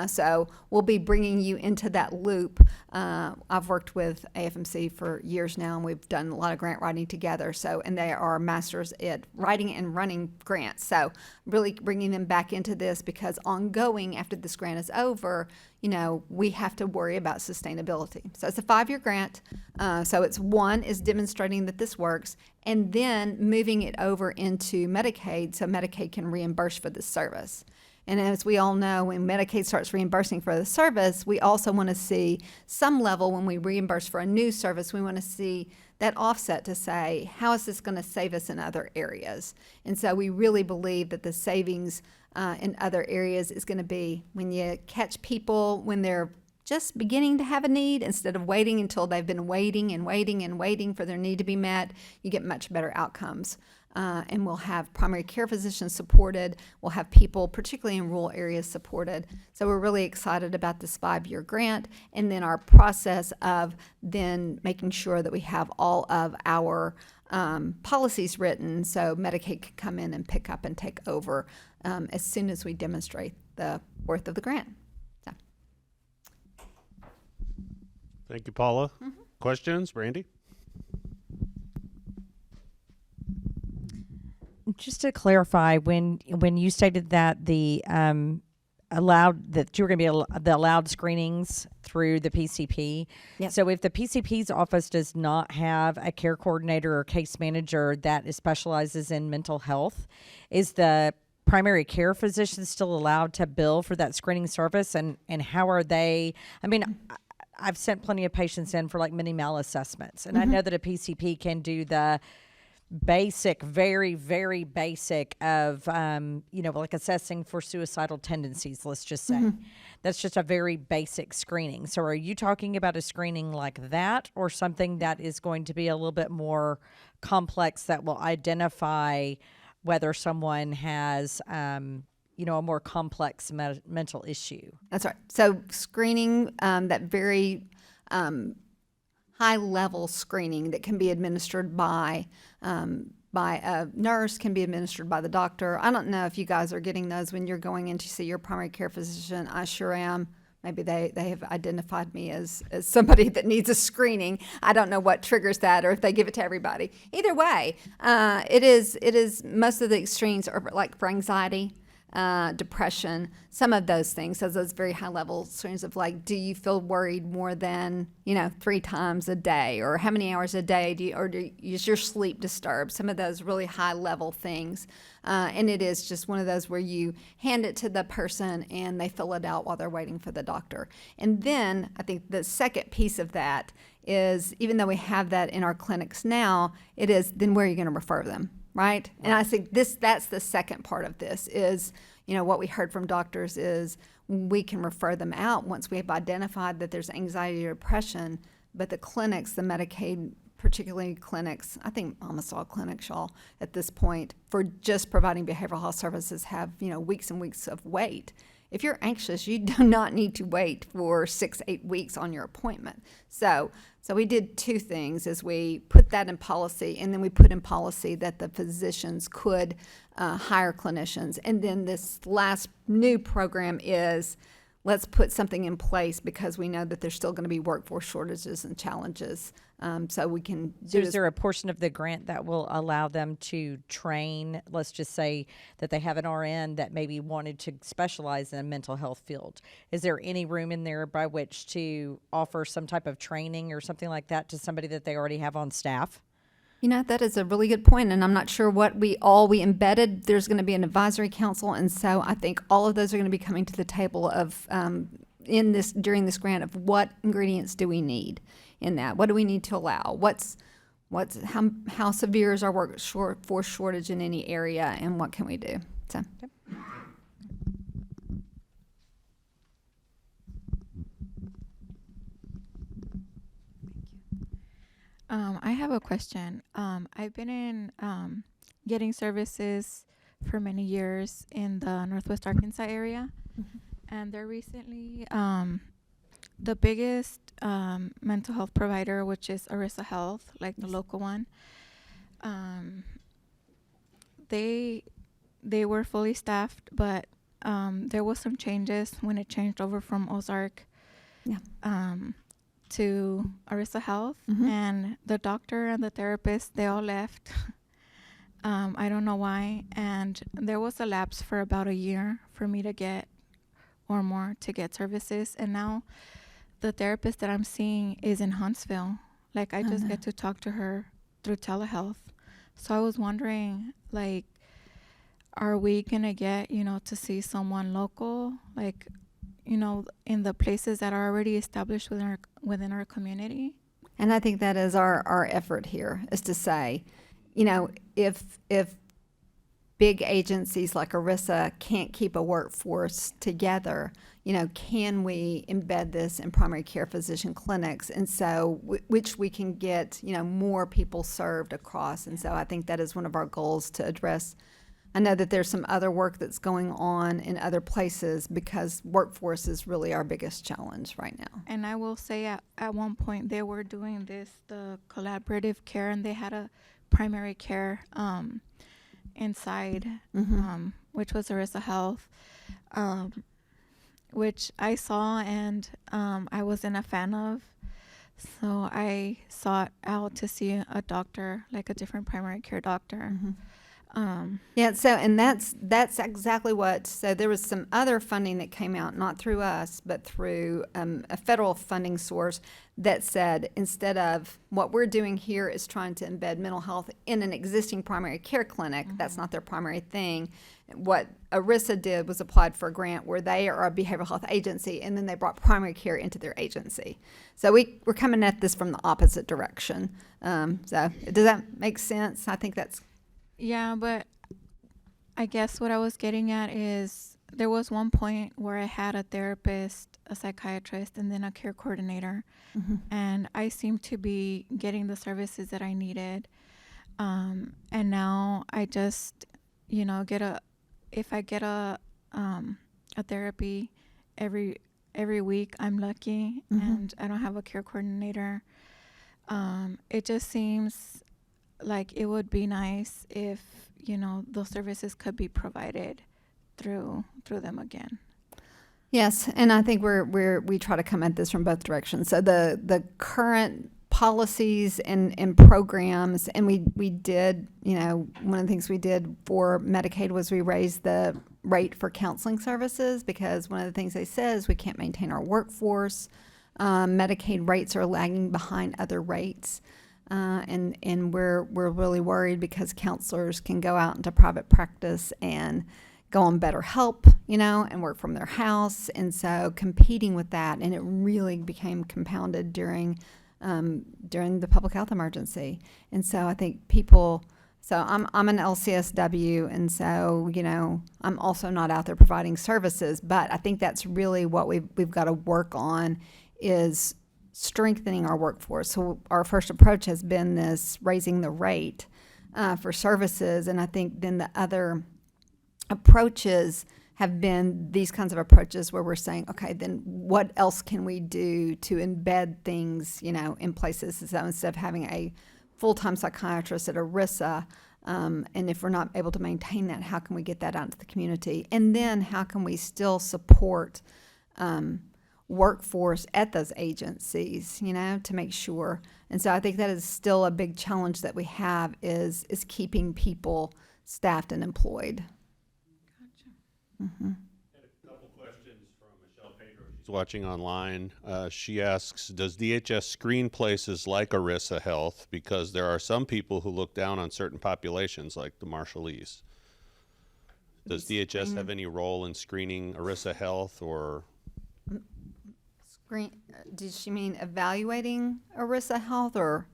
So we'll be bringing you into that loop. I've worked with AFMC for years now, and we've done a lot of grant writing together. So, and they are masters at writing and running grants. So, really bringing them back into this, because ongoing after this grant is over, we have to worry about sustainability. So it's a 5-year grant. So it's one is demonstrating that this works, and then moving it over into Medicaid so Medicaid can reimburse for this service. And as we all know, when Medicaid starts reimbursing for the service, we also want to see some level when we reimburse for a new service, we want to see that offset to say, how is this going to save us in other areas? And so we really believe that the savings in other areas is going to be when you catch people when they're just beginning to have a need, instead of waiting until they've been waiting and waiting and waiting for their need to be met, you get much better outcomes. And we'll have primary care physicians supported. We'll have people, particularly in rural areas, supported. So we're really excited about this 5-year grant, and then our process of then making sure that we have all of our policies written so Medicaid can come in and pick up and take over as soon as we demonstrate the worth of the grant. So. Thank you, Paula. Questions, Randy? Just to clarify, when you stated that the allowed that you were going to be the allowed screenings through the PCP. Yep. So if the PCP's office does not have a care coordinator or case manager that specializes in mental health, is the primary care physician still allowed to bill for that screening service? And how are they? I mean, I've sent plenty of patients in for like mini malassessments, and I know that a PCP can do the basic, very, very basic of, like assessing for suicidal tendencies, let's just say. That's just a very basic screening. So are you talking about a screening like that, or something that is going to be a little bit more complex that will identify whether someone has, a more complex mental issue? That's right. So screening, that very high-level screening that can be administered by a nurse, can be administered by the doctor. I don't know if you guys are getting those when you're going in to see your primary care physician. I sure am. Maybe they have identified me as somebody that needs a screening. I don't know what triggers that, or if they give it to everybody. Either way, it is most of the extremes are like for anxiety, depression, some of those things. So those very high level screens of like, do you feel worried more than 3 times a day, or how many hours a day is your sleep disturbed? Some of those really high level things, and it is just one of those where you hand it to the person and they fill it out while they're waiting for the doctor. And then I think the second piece of that is, even though we have that in our clinics now, it is then where are you going to refer them? Right? And I think that's the second part of this is, what we heard from doctors is we can refer them out once we have identified that there's anxiety or depression, but the clinics, the Medicaid, particularly clinics, I think almost all clinics, y'all, at this point, for just providing behavioral health services have, weeks and weeks of wait. If you're anxious, you do not need to wait for 6-8 weeks on your appointment. So we did 2 things: is we put that in policy, and then we put in policy that the physicians could hire clinicians. And then this last new program is, let's put something in place because we know that there's still going to be workforce shortages and challenges. So we can do Is there a portion of the grant that will allow them to train? Let's just say that they have an RN that maybe wanted to specialize in a mental health field. Is there any room in there by which to offer some type of training or something like that to somebody that they already have on staff? That is a really good point, and I'm not sure what we embedded. There's going to be an advisory council, and so I think all of those are going to be coming to the table of during this grant of what ingredients do we need in that? What do we need to allow? How severe is our workforce shortage in any area, and what can we do? So. I have a question. I've been in getting services for many years in the Northwest Arkansas area, and they're recently the biggest mental health provider, which is Arisa Health, like the local one. They were fully staffed, but there was some changes when it changed over from Ozark. Yeah. to Arisa Health, and the doctor and the therapist, they all left. I don't know why. And there was a lapse for about a year for me to get, or more, to get services. And now the therapist that I'm seeing is in Huntsville. Like, I just get to talk to her through telehealth. So I was wondering, like, are we going to get, to see someone local, like, in the places that are already established within our community? And I think that is our effort here, is to say, if big agencies like Arisa can't keep a workforce together, can we embed this in primary care physician clinics? And so, which we can get, more people served across. And so I think that is one of our goals to address. I know that there's some other work that's going on in other places, because workforce is really our biggest challenge right now. And I will say at one point they were doing the collaborative care, and they had a primary care inside, which was Arisa Health, which I saw and I wasn't a fan of. So I sought out to see a doctor, like a different primary care doctor. Yeah, so, and that's exactly what, so there was some other funding that came out, not through us, but through a federal funding source that said, instead of what we're doing here is trying to embed mental health in an existing primary care clinic, that's not their primary thing. What Arisa did was applied for a grant where they are a behavioral health agency, and then they brought primary care into their agency. So we're coming at this from the opposite direction. So does that make sense? I think that's... Yeah, but I guess what I was getting at is there was one point where I had a therapist, a psychiatrist, and then a care coordinator. And I seemed to be getting the services that I needed. And now I just, if I get a therapy every week, I'm lucky, and I don't have a care coordinator. It just seems like it would be nice if those services could be provided through them again. Yes, and I think we try to come at this from both directions. So the current policies and programs, and we did, one of the things we did for Medicaid was we raised the rate for counseling services, because one of the things they said is we can't maintain our workforce. Medicaid rates are lagging behind other rates. And we're really worried, because counselors can go out into private practice and go on BetterHelp, and work from their house. And so competing with that, and it really became compounded during the public health emergency. And so I think so I'm an LCSW, and so, I'm also not out there providing services, but I think that's really what we've got to work on, is strengthening our workforce. So our first approach has been this raising the rate for services, and I think then the other approaches have been these kinds of approaches where we're saying, okay, then what else can we do to embed things, in places? So instead of having a full-time psychiatrist at Arisa, and if we're not able to maintain that, how can we get that out into the community? And then how can we still support workforce at those agencies, to make sure. And so I think that is still a big challenge that we have, is keeping people staffed and employed. A couple questions from Michelle Pedro. She's watching online. She asks, does DHS screen places like Arisa Health? Because there are some people who look down on certain populations, like the Marshallese. Does DHS have any role in screening Arisa Health, or... Did she mean evaluating Arisa Health, or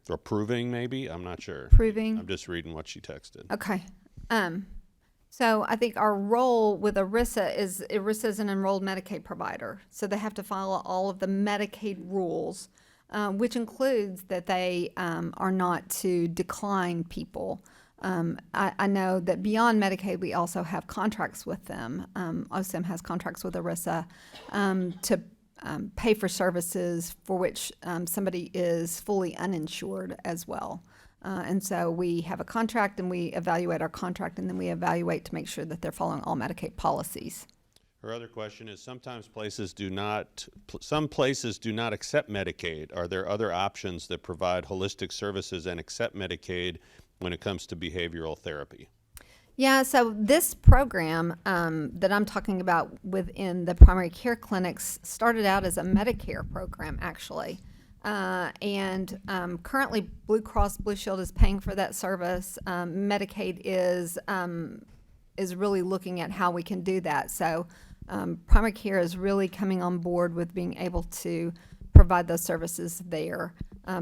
approving, maybe? I'm not sure. Approving? I'm just reading what she texted. Okay. So I think our role with Arisa is an enrolled Medicaid provider. So they have to follow all of the Medicaid rules, which includes that they are not to decline people. I know that beyond Medicaid, we also have contracts with them. OSIM has contracts with Arisa to pay for services for which somebody is fully uninsured as well. And so we have a contract, and we evaluate our contract, and then we evaluate to make sure that they're following all Medicaid policies. Her other question is, some places do not accept Medicaid. Are there other options that provide holistic services and accept Medicaid when it comes to behavioral therapy? Yeah, so this program that I'm talking about within the primary care clinics started out as a Medicare program, actually. And currently, Blue Cross Blue Shield is paying for that service. Medicaid is really looking at how we can do that. So primary care is really coming on board with being able to provide those services there,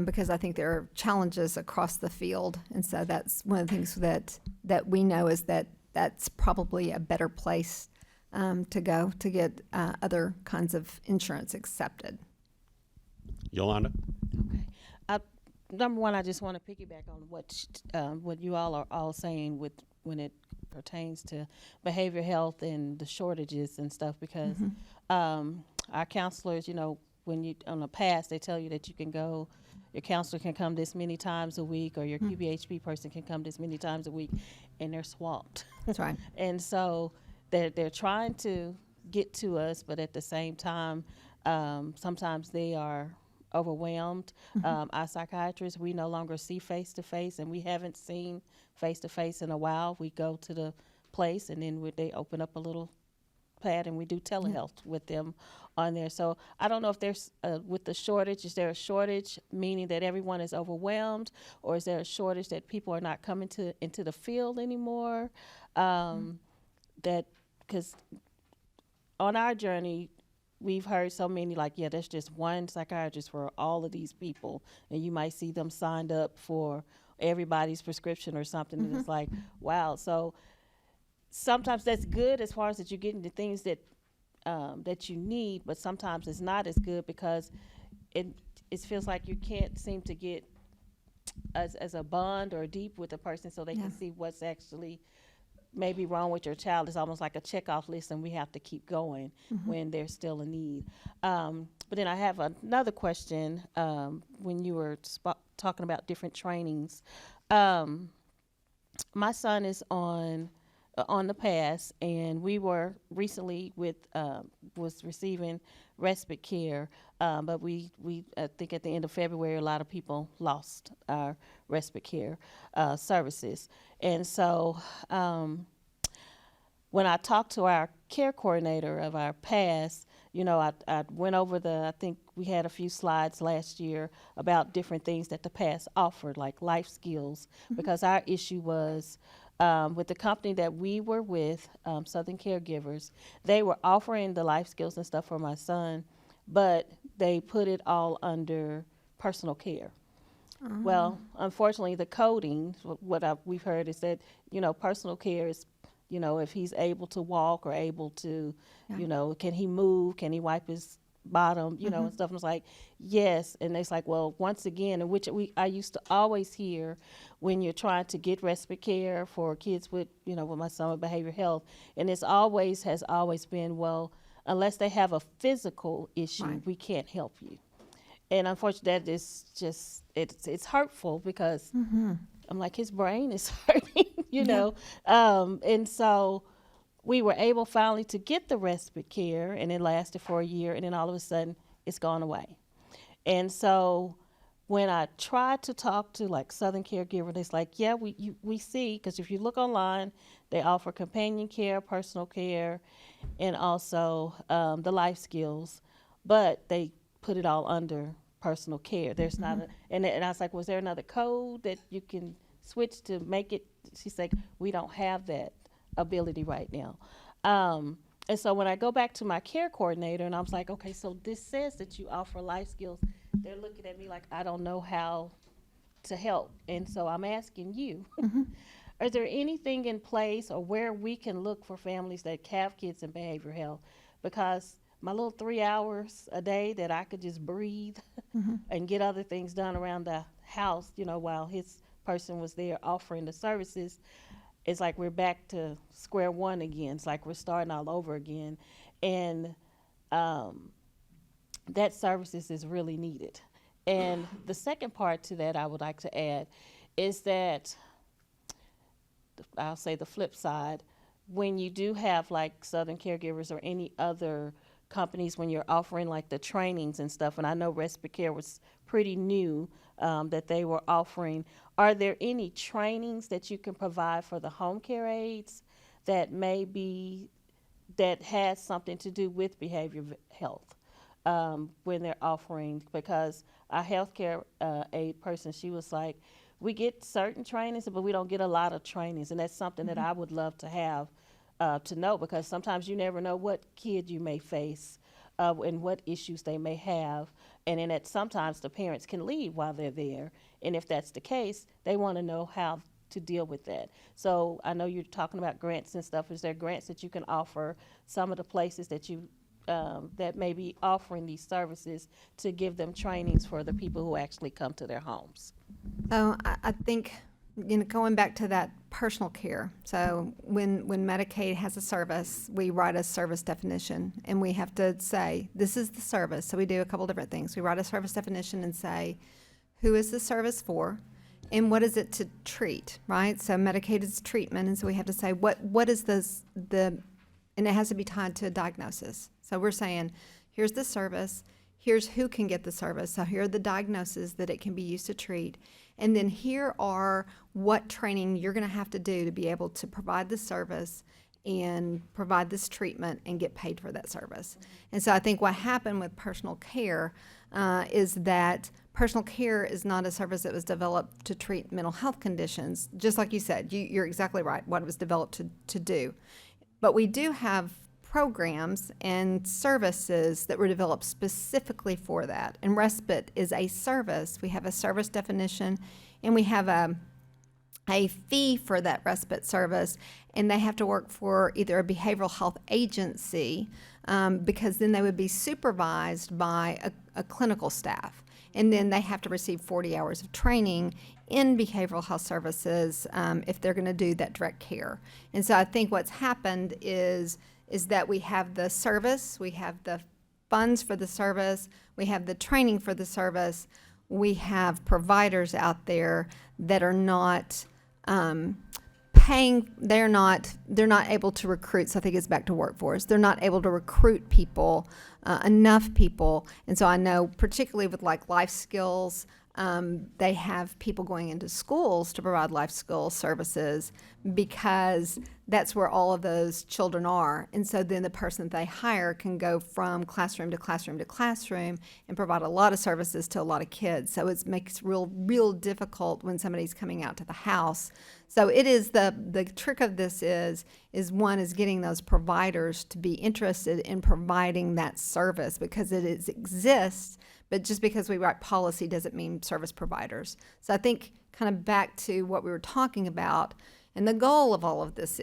because I think there are challenges across the field. And so that's one of the things that we know is that that's probably a better place to go to get other kinds of insurance accepted. Yolanda? Okay. Number one, I just want to piggyback on what you all are all saying when it pertains to behavioral health and the shortages and stuff, because our counselors, when you on the past, they tell you that you can go, your counselor can come this many times a week, or your QBHP person can come this many times a week, and they're swamped. That's right. And so they're trying to get to us, but at the same time, sometimes they are overwhelmed. Our psychiatrists, we no longer see face-to-face, and we haven't seen face-to-face in a while. We go to the place, and then they open up a little pad, and we do telehealth with them on there. So I don't know if there's, with the shortage, is there a shortage meaning that everyone is overwhelmed, or is there a shortage that people are not coming into the field anymore? That, because on our journey, we've heard so many there's just one psychiatrist for all of these people, and you might see them signed up for everybody's prescription or something, and it's like, wow. So sometimes that's good as far as that you're getting the things that that you need, but sometimes it's not as good because it feels like you can't seem to get as a bond or deep with a person so they can see what's actually maybe wrong with your child. It's almost like a checkoff list, and we have to keep going when there's still a need. But then I have another question. When you were talking about different trainings, my son is on the pass, and we were recently was receiving respite care, but we I think at the end of February, a lot of people lost our respite care services. And so when I talked to our care coordinator of our pass, I went over I think we had a few slides last year about different things that the pass offered, like life skills, because our issue was with the company that we were with, Southern Caregivers, they were offering the life skills and stuff for my son, but they put it all under personal care. Well, unfortunately, the coding, we've heard is that, personal care is, if he's able to walk or able to, can he move, can he wipe his bottom, and stuff. And it's like, yes. And it's like, well, once again, in which I used to always hear when you're trying to get respite care for kids with, with my son with behavioral health, and has always been, well, unless they have a physical issue, we can't help you. And unfortunately, that is just, it's hurtful because I'm like, his brain is hurting, know. And so we were able finally to get the respite care, and it lasted for a year, and then all of a sudden it's gone away. And so when I tried to talk to like Southern Caregiver, it's like, yeah, we see, because if you look online, they offer companion care, personal care, and also the life skills, but they put it all under personal care. There's not and I was like, was there another code that you can switch to make it? She's like, we don't have that ability right now. And so when I go back to my care coordinator, and I was like, okay, so this says that you offer life skills, they're looking at me like I don't know how to help. And so I'm asking you, is there anything in place or where we can look for families that have kids in behavioral health? Because my little 3 hours a day that I could just breathe and get other things done around the house, while his person was there offering the services, it's like we're back to square one again. It's like we're starting all over again. And that services is really needed. And the second part to that I would like to add is that, I'll say the flip side, when you do have like Southern Caregivers or any other companies, when you're offering like the trainings and stuff, and I know Respirate was pretty new that they were offering, are there any trainings that you can provide for the home care aides that that has something to do with behavioral health when they're offering? Because our healthcare aide person, she was like, we get certain trainings, but we don't get a lot of trainings, and that's something that I would love to have to know, because sometimes you never know what kid you may face and what issues they may have, and then sometimes the parents can leave while they're there, and if that's the case, they want to know how to deal with that. So I know you're talking about grants and stuff. Is there grants that you can offer some of the places that you that may be offering these services to give them trainings for the people who actually come to their homes? So I think, going back to that personal care. So when Medicaid has a service, we write a service definition, and we have to say, this is the service. So we do a couple different things. We write a service definition and say, who is the service for? And what is it to treat, right? So Medicaid is treatment, and so we have to say, what is and it has to be tied to a diagnosis. So we're saying, here's the service, here's who can get the service, so here are the diagnoses that it can be used to treat, and then here are what training you're going to have to do to be able to provide the service and provide this treatment and get paid for that service. And so I think what happened with personal care is that personal care is not a service that was developed to treat mental health conditions. Just like you said, you're exactly right, what it was developed to do. But we do have programs and services that were developed specifically for that. And respite is a service. We have a service definition, and we have a fee for that respite service, and they have to work for either a behavioral health agency, because then they would be supervised by a clinical staff. And then they have to receive 40 hours of training in behavioral health services if they're going to do that direct care. And so I think what's happened is that we have the service, we have the funds for the service, we have the training for the service, we have providers out there that are not paying, they're not able to recruit. So I think it's back to workforce. They're not able to recruit people, enough people. And so I know particularly with like life skills, they have people going into schools to provide life skill services because that's where all of those children are. And so then the person that they hire can go from classroom to classroom to classroom and provide a lot of services to a lot of kids. So it makes real difficult when somebody's coming out to the house. So it is the trick of this is one is getting those providers to be interested in providing that service, because it exists. But just because we write policy doesn't mean service providers. So I think kind of back to what we were talking about, and the goal of all of this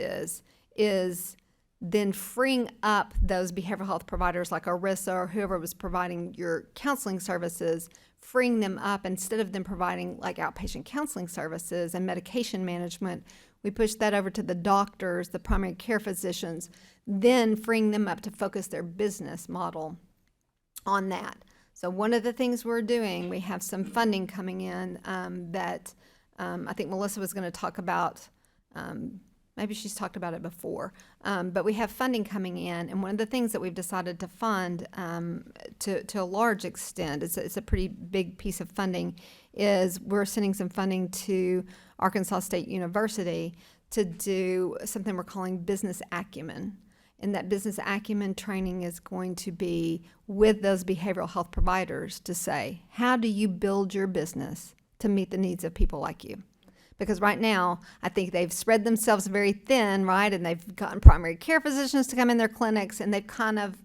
is then freeing up those behavioral health providers like Arissa or whoever was providing your counseling services, freeing them up instead of them providing like outpatient counseling services and medication management. We push that over to the doctors, the primary care physicians, then freeing them up to focus their business model on that. So one of the things we're doing, we have some funding coming in that I think Melissa was going to talk about. Maybe she's talked about it before. But we have funding coming in, and one of the things that we've decided to fund to a large extent, it's a pretty big piece of funding, is we're sending some funding to Arkansas State University to do something we're calling business acumen. And that business acumen training is going to be with those behavioral health providers to say, how do you build your business to meet the needs of people like you? Because right now, I think they've spread themselves very thin, right? And they've gotten primary care physicians to come in their clinics, and they've kind of,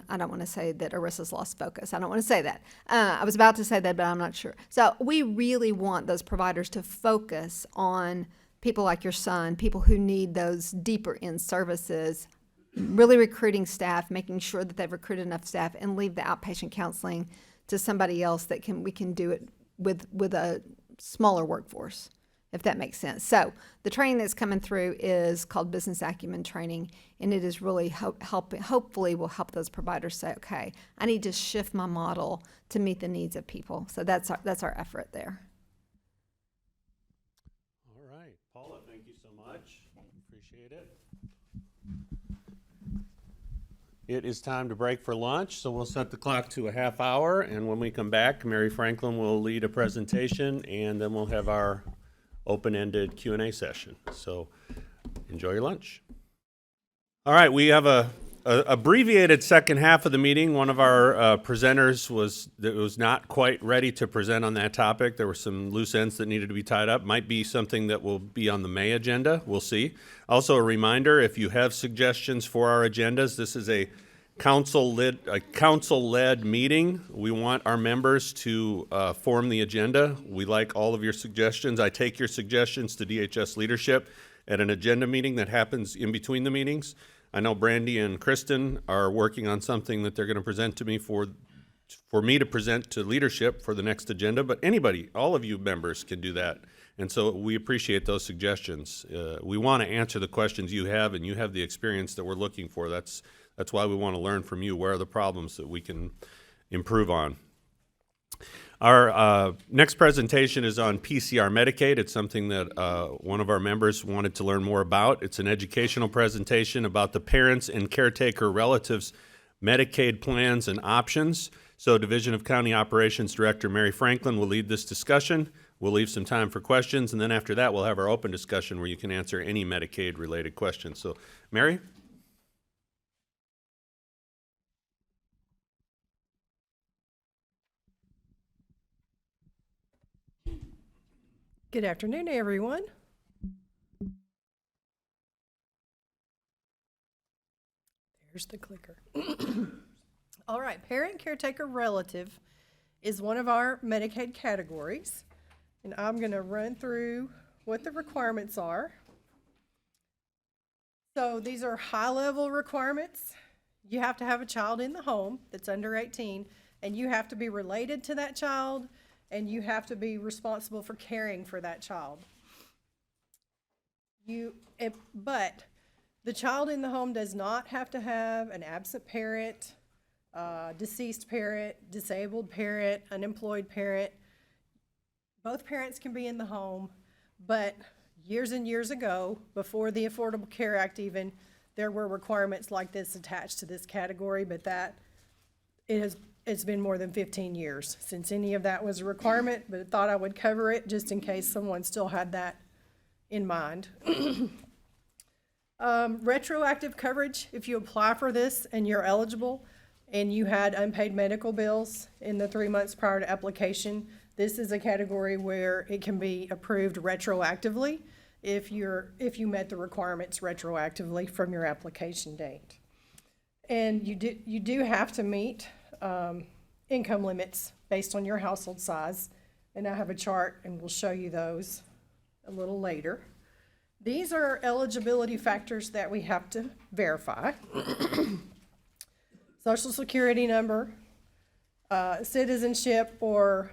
I don't want to say that Arissa's lost focus. I don't want to say that. I was about to say that, but I'm not sure. So we really want those providers to focus on people like your son, people who need those deeper end services, really recruiting staff, making sure that they've recruited enough staff, and leave the outpatient counseling to somebody else that we can do it with a smaller workforce, if that makes sense. So the training that's coming through is called business acumen training, and it is really hopefully will help those providers say, okay, I need to shift my model to meet the needs of people. So that's our effort there. All right, Paula, thank you so much. Appreciate it. It is time to break for lunch, so we'll set the clock to a half hour, and when we come back, Mary Franklin will lead a presentation, and then we'll have our open-ended Q&A session. So enjoy your lunch. All right, we have a abbreviated second half of the meeting. One of our presenters was not quite ready to present on that topic. There were some loose ends that needed to be tied up. Might be something that will be on the May agenda. We'll see. Also, a reminder: if you have suggestions for our agendas, this is a council-led meeting. We want our members to form the agenda. We like all of your suggestions. I take your suggestions to DHS leadership at an agenda meeting that happens in between the meetings. I know Brandy and Kristen are working on something that they're going to present to me for me to present to leadership for the next agenda, but anybody, all of you members can do that. And so we appreciate those suggestions. We want to answer the questions you have, and you have the experience that we're looking for. That's why we want to learn from you. Where are the problems that we can improve on? Our next presentation is on PCR Medicaid. It's something that one of our members wanted to learn more about. It's an educational presentation about the parents and caretaker relatives Medicaid plans and options. So Division of County Operations Director Mary Franklin will lead this discussion. We'll leave some time for questions, and then after that we'll have our open discussion where you can answer any Medicaid-related questions. So, Mary? Good afternoon, everyone. There's the clicker. All right, parent, caretaker, relative is one of our Medicaid categories, and I'm going to run through what the requirements are. So these are high-level requirements. You have to have a child in the home that's under 18, and you have to be related to that child, and you have to be responsible for caring for that child. But the child in the home does not have to have an absent parent, deceased parent, disabled parent, unemployed parent. Both parents can be in the home, but years and years ago, before the Affordable Care Act even, there were requirements like this attached to this category, but it's been more than 15 years since any of that was a requirement, but I thought I would cover it just in case someone still had that in mind. Retroactive coverage, if you apply for this and you're eligible and you had unpaid medical bills in the 3 months prior to application, this is a category where it can be approved retroactively if you met the requirements retroactively from your application date. And you do have to meet income limits based on your household size, and I have a chart and we'll show you those a little later. These are eligibility factors that we have to verify. Social Security number, citizenship or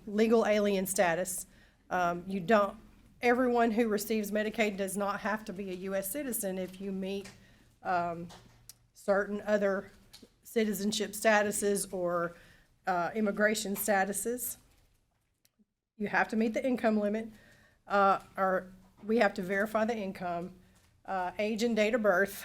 legal alien status. Everyone who receives Medicaid does not have to be a U.S. citizen if you meet certain other citizenship statuses or immigration statuses. You have to meet the income limit, or we have to verify the income, age and date of birth,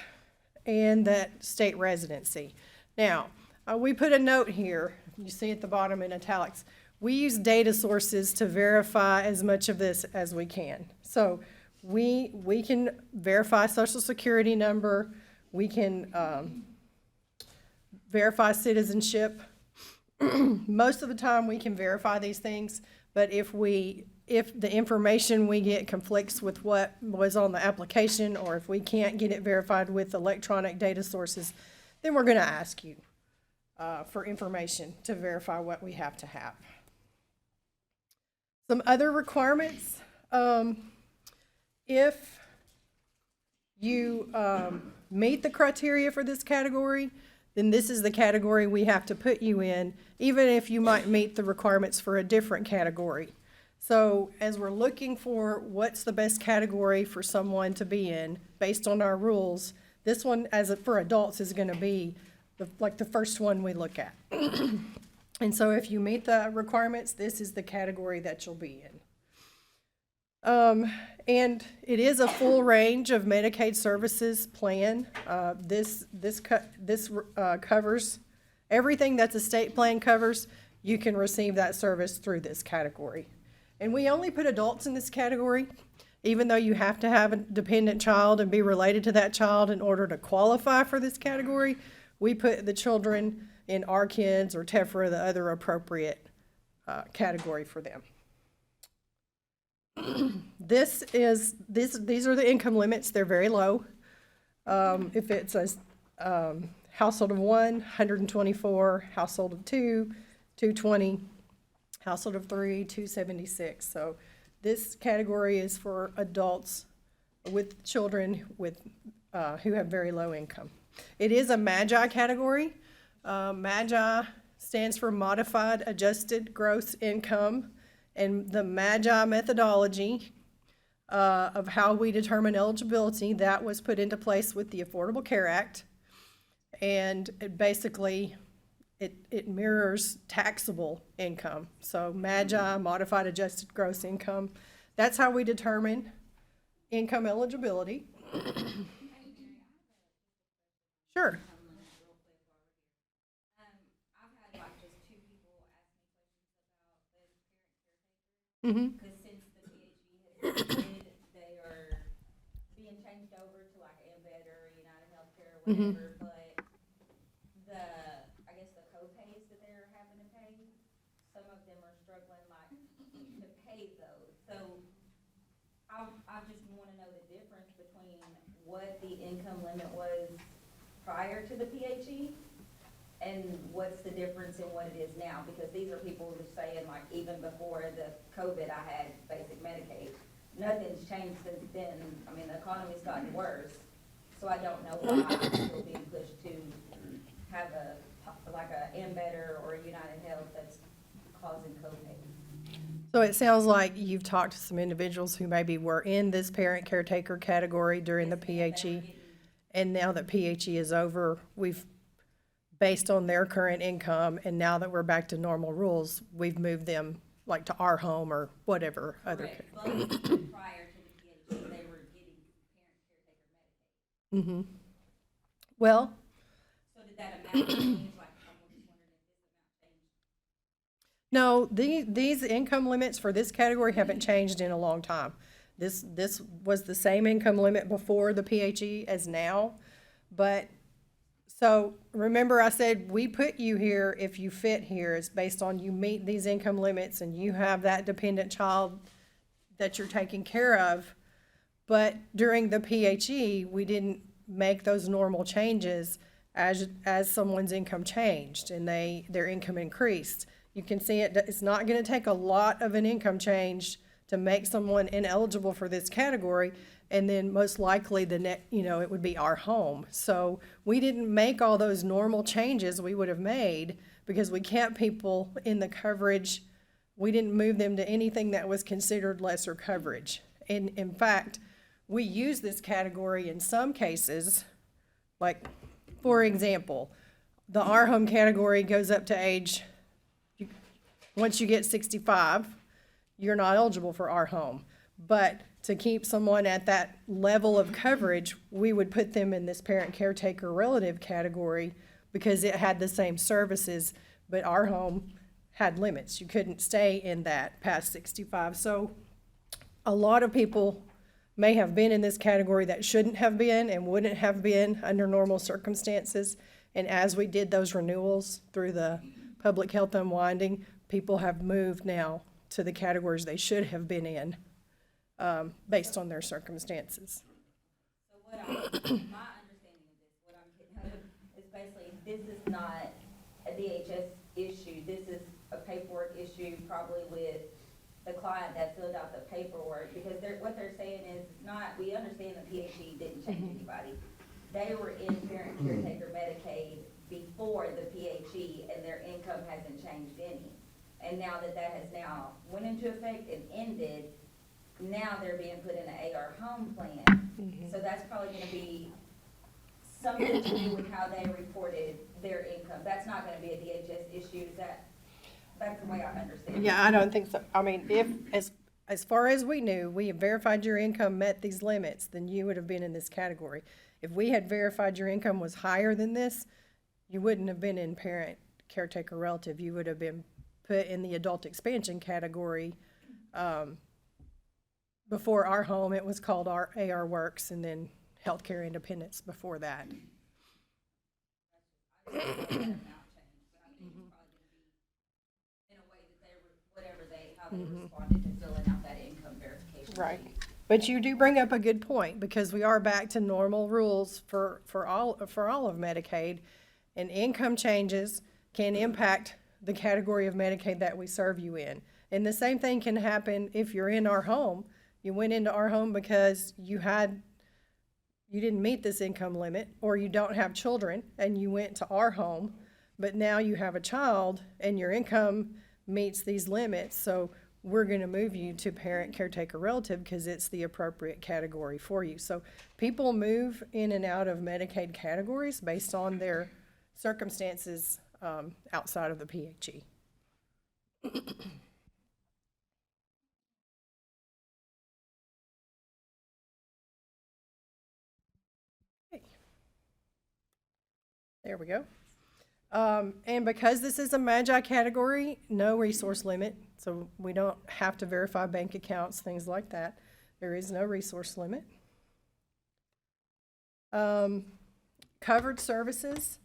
and that state residency. Now, we put a note here, you see at the bottom in italics. We use data sources to verify as much of this as we can. So we can verify Social Security number, we can verify citizenship. Most of the time we can verify these things, but if the information we get conflicts with what was on the application, or if we can't get it verified with electronic data sources, then we're going to ask you for information to verify what we have to have. Some other requirements, if you meet the criteria for this category, then this is the category we have to put you in, even if you might meet the requirements for a different category. So as we're looking for what's the best category for someone to be in, based on our rules, this one, for adults, is going to be the first one we look at. And so if you meet the requirements, this is the category that you'll be And it is a full range of Medicaid services plan. This covers everything that the state plan covers. You can receive that service through this category. And we only put adults in this category, even though you have to have a dependent child and be related to that child in order to qualify for this category. We put the children in our kids or TEFRA, the other appropriate category for them. These are the income limits. They're very low. If it's a household of 124, household of 2, 220, household of 3, 276. So this category is for adults with children with who have very low income. It is a MAGI category. MAGI stands for Modified Adjusted Gross Income. And the MAGI methodology of how we determine eligibility, that was put into place with the Affordable Care Act. And it basically, it mirrors taxable income. So MAGI, Modified Adjusted Gross Income, that's how we determine income eligibility. Sure. Mm-hmm. Because since the PHE has ended, they are being changed over to like Embed or United Healthcare or whatever, but I guess the co-pays that they're having to pay, some of them are struggling like to pay those. So I just want to know the difference between what the income limit was prior to the PHE and what's the difference in what it is now? Because these are people who are saying, like, even before the COVID, I had basic Medicaid. Nothing's changed since then. I mean, the economy's gotten worse. So I don't know why I'm still being pushed to have like a Embedder or a United Health that's causing COVID. So it sounds like you've talked to some individuals who maybe were in this parent caretaker category during the PHE. And now that PHE is over, we've based on their current income, and now that we're back to normal rules, we've moved them like to our home or whatever other. But prior to the PHE, they were getting parent caretaker Medicaid. Mm-hmm. Well. So did that amount change? Like, I'm just wondering if this amount changed. No, these income limits for this category haven't changed in a long time. This was the same income limit before the PHE as now, but. So remember I said we put you here if you fit here. It's based on you meet these income limits and you have that dependent child that you're taking care of. But during the PHE, we didn't make those normal changes as someone's income changed and their income increased. You can see it's not going to take a lot of an income change to make someone ineligible for this category. And then most likely it would be our home. So we didn't make all those normal changes we would have made because we kept people in the coverage. We didn't move them to anything that was considered lesser coverage. And in fact, we use this category in some cases, like for example, the our home category goes up to age, once you get 65, you're not eligible for our home. But to keep someone at that level of coverage, we would put them in this parent caretaker relative category because it had the same services, but our home had limits. You couldn't stay in that past 65. So a lot of people may have been in this category that shouldn't have been and wouldn't have been under normal circumstances. And as we did those renewals through the public health unwinding, people have moved now to the categories they should have been in. Based on their circumstances. So my understanding of this, what I'm getting out of is basically this is not a DHS issue. This is a paperwork issue probably with the client that filled out the paperwork because what they're saying is it's not, we understand the PHE didn't change anybody. They were in parent caretaker Medicaid before the PHE and their income hasn't changed any. And now that has now went into effect and ended, now they're being put in an AR home plan. So that's probably going to be something to do with how they reported their income. That's not going to be a DHS issue. That's the way I understand it. Yeah, I don't think so. I mean, as far as we knew, we had verified your income met these limits, then you would have been in this category. If we had verified your income was higher than this, you wouldn't have been in parent, caretaker, relative. You would have been put in the adult expansion category. Before our home, it was called our AR Works, and then healthcare independence before that. Right. But you do bring up a good point, because we are back to normal rules for all of Medicaid, and income changes can impact the category of Medicaid that we serve you in. And the same thing can happen if you're in our home. You went into our home because you didn't meet this income limit, or you don't have children and you went to our home, but now you have a child and your income meets these limits. So we're going to move you to parent, caretaker, relative, because it's the appropriate category for you. So people move in and out of Medicaid categories based on their circumstances outside of the PHE. There we go. And because this is a MAGI category, no resource limit, so we don't have to verify bank accounts, things like that. There is no resource limit. Covered services,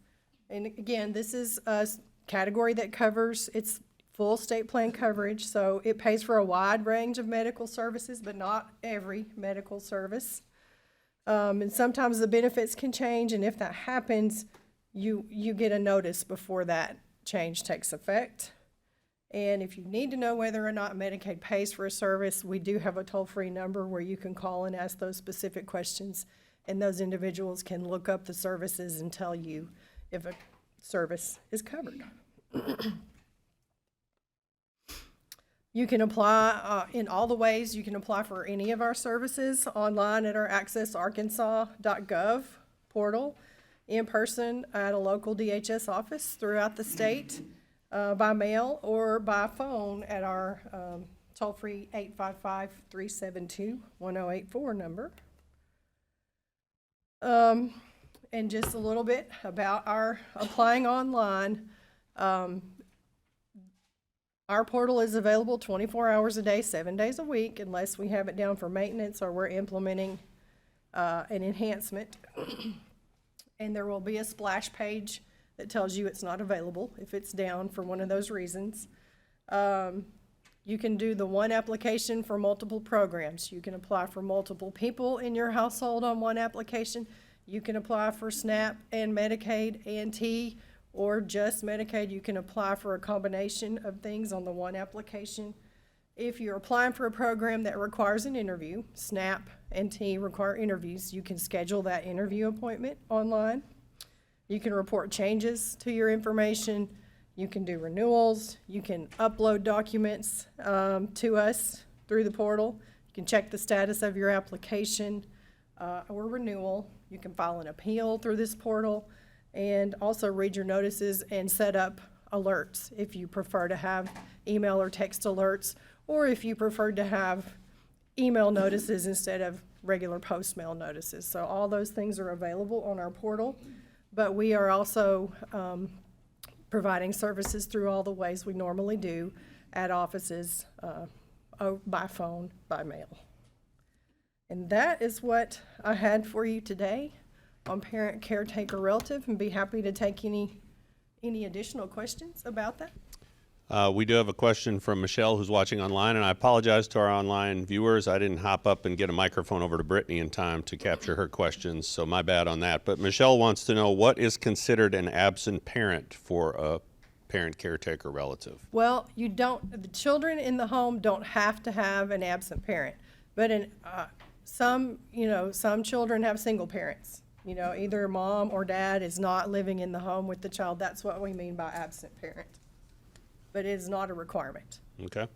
and again, this is a category that covers its full state plan coverage, so it pays for a wide range of medical services, but not every medical service. And sometimes the benefits can change, and if that happens, you get a notice before that change takes effect. And if you need to know whether or not Medicaid pays for a service, we do have a toll-free number where you can call and ask those specific questions, and those individuals can look up the services and tell you if a service is covered. You can apply in all the ways you can apply for any of our services online at our accessarkansas.gov portal, in person at a local DHS office throughout the state, by mail, or by phone at our toll-free 855-372-1084 number. And just a little bit about our applying online. Our portal is available 24 hours a day, 7 days a week, unless we have it down for maintenance or we're implementing an enhancement. And there will be a splash page that tells you it's not available if it's down for one of those reasons. You can do the one application for multiple programs. You can apply for multiple people in your household on one application. You can apply for SNAP and Medicaid and T, or just Medicaid. You can apply for a combination of things on the one application. If you're applying for a program that requires an interview, SNAP and T require interviews, you can schedule that interview appointment online. You can report changes to your information. You can do renewals. You can upload documents to us through the portal. You can check the status of your application or renewal. You can file an appeal through this portal, and also read your notices and set up alerts if you prefer to have email or text alerts, or if you prefer to have email notices instead of regular post mail notices. So all those things are available on our portal, but we are also providing services through all the ways we normally do at offices, by phone, by mail. And that is what I had for you today on parent, caretaker, relative, and be happy to take any additional questions about that. We do have a question from Michelle, who's watching online, and I apologize to our online viewers. I didn't hop up and get a microphone over to Brittany in time to capture her questions, so my bad on that. But Michelle wants to know, what is considered an absent parent for a parent, caretaker, relative? Well, the children in the home don't have to have an absent parent, but some children have single parents. Either mom or dad is not living in the home with the child. That's what we mean by absent parent. But it is not a requirement. Okay.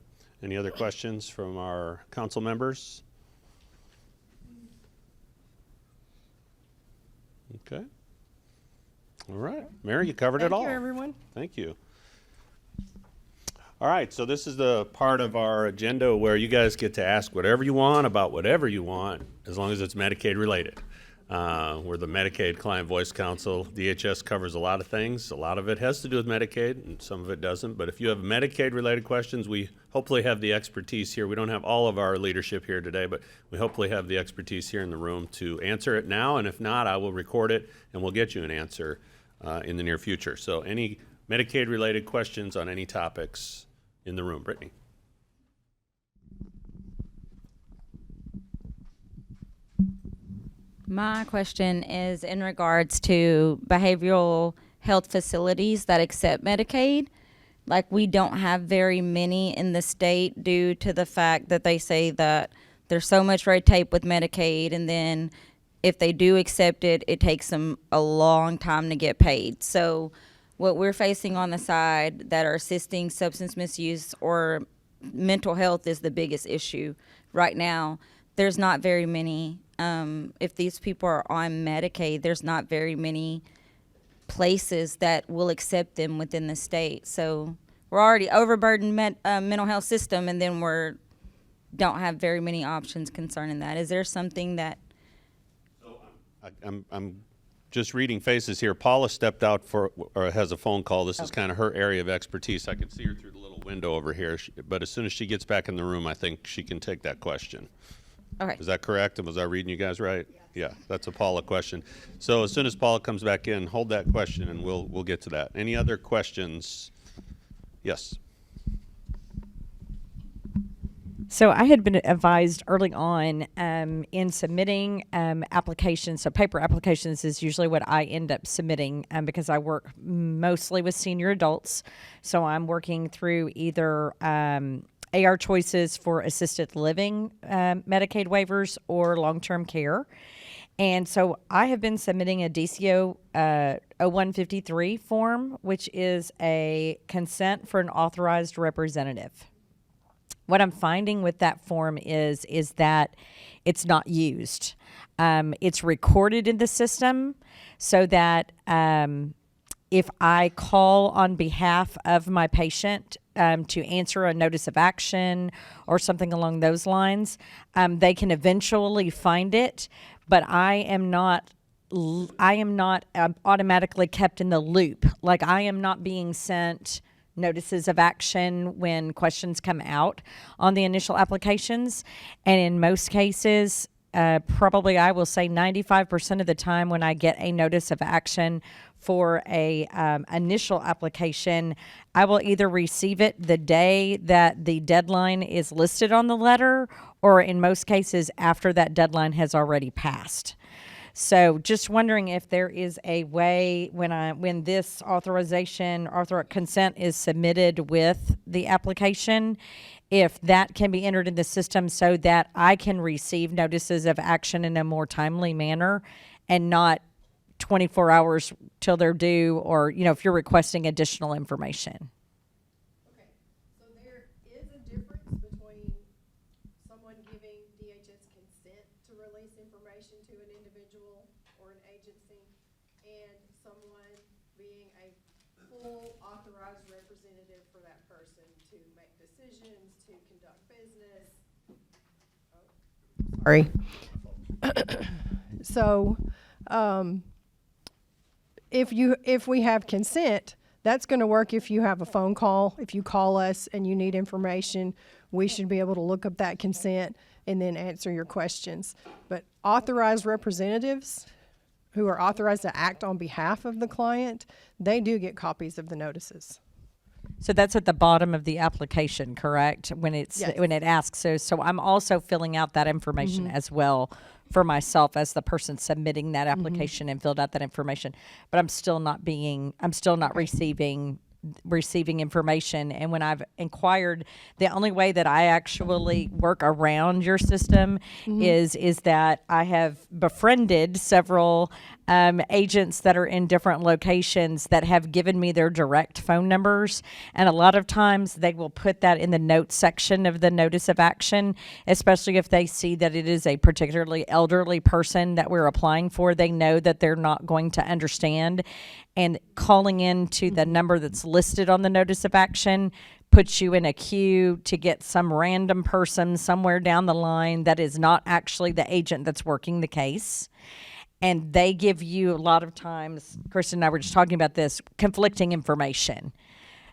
Any other questions from our council members? Okay. All right. Mary, you covered it all. Thank you, everyone. Thank you. All right, so this is the part of our agenda where you guys get to ask whatever you want about whatever you want, as long as it's Medicaid related. We're the Medicaid Client Voice Council. DHS covers a lot of things. A lot of it has to do with Medicaid, and some of it doesn't. But if you have Medicaid-related questions, we hopefully have the expertise here. We don't have all of our leadership here today, but we hopefully have the expertise here in the room to answer it now. And if not, I will record it, and we'll get you an answer in the near future. So any Medicaid-related questions on any topics in the room? Brittany. My question is in regards to behavioral health facilities that accept Medicaid. Like, we don't have very many in the state due to the fact that they say that there's so much red tape with Medicaid, and then if they do accept it, it takes them a long time to get paid. So what we're facing on the side that are assisting substance misuse or mental health is the biggest issue right now. There's not very many. If these people are on Medicaid, there's not very many places that will accept them within the state. So we're already overburdened mental health system, and then don't have very many options concerning that. Is there something that? I'm just reading faces here. Paula stepped out or has a phone call. This is kind of her area of expertise. I can see her through the little window over here. But as soon as she gets back in the room, I think she can take that question. Okay. Is that correct? And was I reading you guys right? Yeah, that's a Paula question. So as soon as Paula comes back in, hold that question, and we'll get to that. Any other questions? Yes. So I had been advised early on in submitting applications. So paper applications is usually what I end up submitting because I work mostly with senior adults. So I'm working through either AR choices for assisted living Medicaid waivers or long-term care. And so I have been submitting a DCO 0153 form, which is a consent for an authorized representative. What I'm finding with that form is that it's not used. It's recorded in the system so that if I call on behalf of my patient to answer a notice of action or something along those lines, they can eventually find it, but I am not automatically kept in the loop. Like, I am not being sent notices of action when questions come out on the initial applications. And in most cases, probably I will say 95% of the time when I get a notice of action for a initial application, I will either receive it the day that the deadline is listed on the letter, or in most cases after that deadline has already passed. So just wondering if there is a way when this authorization or consent is submitted with the application, if that can be entered in the system so that I can receive notices of action in a more timely manner and not 24 hours till they're due, or, if you're requesting additional information. Okay, so there is a difference between someone giving DHS consent to release information to an individual or an agency and someone being a full authorized representative for that person to make decisions, to conduct business. Sorry. So, if we have consent, that's going to work if you have a phone call. If you call us and you need information, we should be able to look up that consent and then answer your questions. But authorized representatives who are authorized to act on behalf of the client, they do get copies of the notices. So that's at the bottom of the application, correct? When it asks. So I'm also filling out that information as well for myself as the person submitting that application and filled out that information. But I'm still not receiving information. And when I've inquired, the only way that I actually work around your system is that I have befriended several agents that are in different locations that have given me their direct phone numbers. And a lot of times they will put that in the notes section of the notice of action, especially if they see that it is a particularly elderly person that we're applying for. They know that they're not going to understand. And calling into the number that's listed on the notice of action puts you in a queue to get some random person somewhere down the line that is not actually the agent that's working the case. And they give you a lot of times, Kristen and I were just talking about this, conflicting information.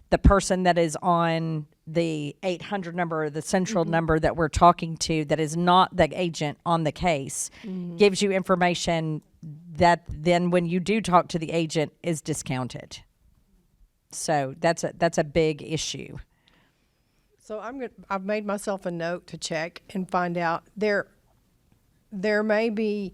The person that is on the 800 number or the central number that we're talking to that is not the agent on the case gives you information that then when you do talk to the agent is discounted. So that's a big issue. So I've made myself a note to check and find out there may be,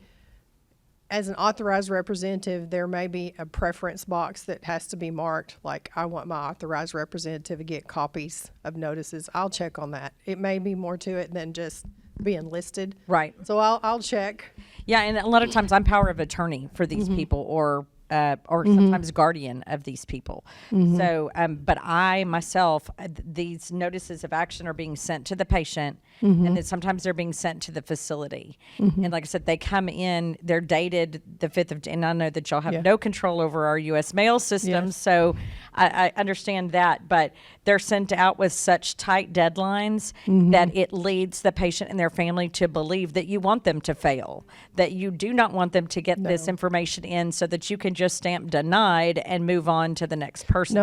as an authorized representative, there may be a preference box that has to be marked, like I want my authorized representative to get copies of notices. I'll check on that. It may be more to it than just being listed. Right. So I'll check. Yeah, and a lot of times I'm power of attorney for these people or sometimes guardian of these people. So, but I myself, these notices of action are being sent to the patient, and then sometimes they're being sent to the facility. And like I said, they come in, they're dated the 5th of, and I know that y'all have no control over our U.S. mail system, so I understand that, but they're sent out with such tight deadlines that it leads the patient and their family to believe that you want them to fail, that you do not want them to get this information in so that you can just stamp denied and move on to the next person.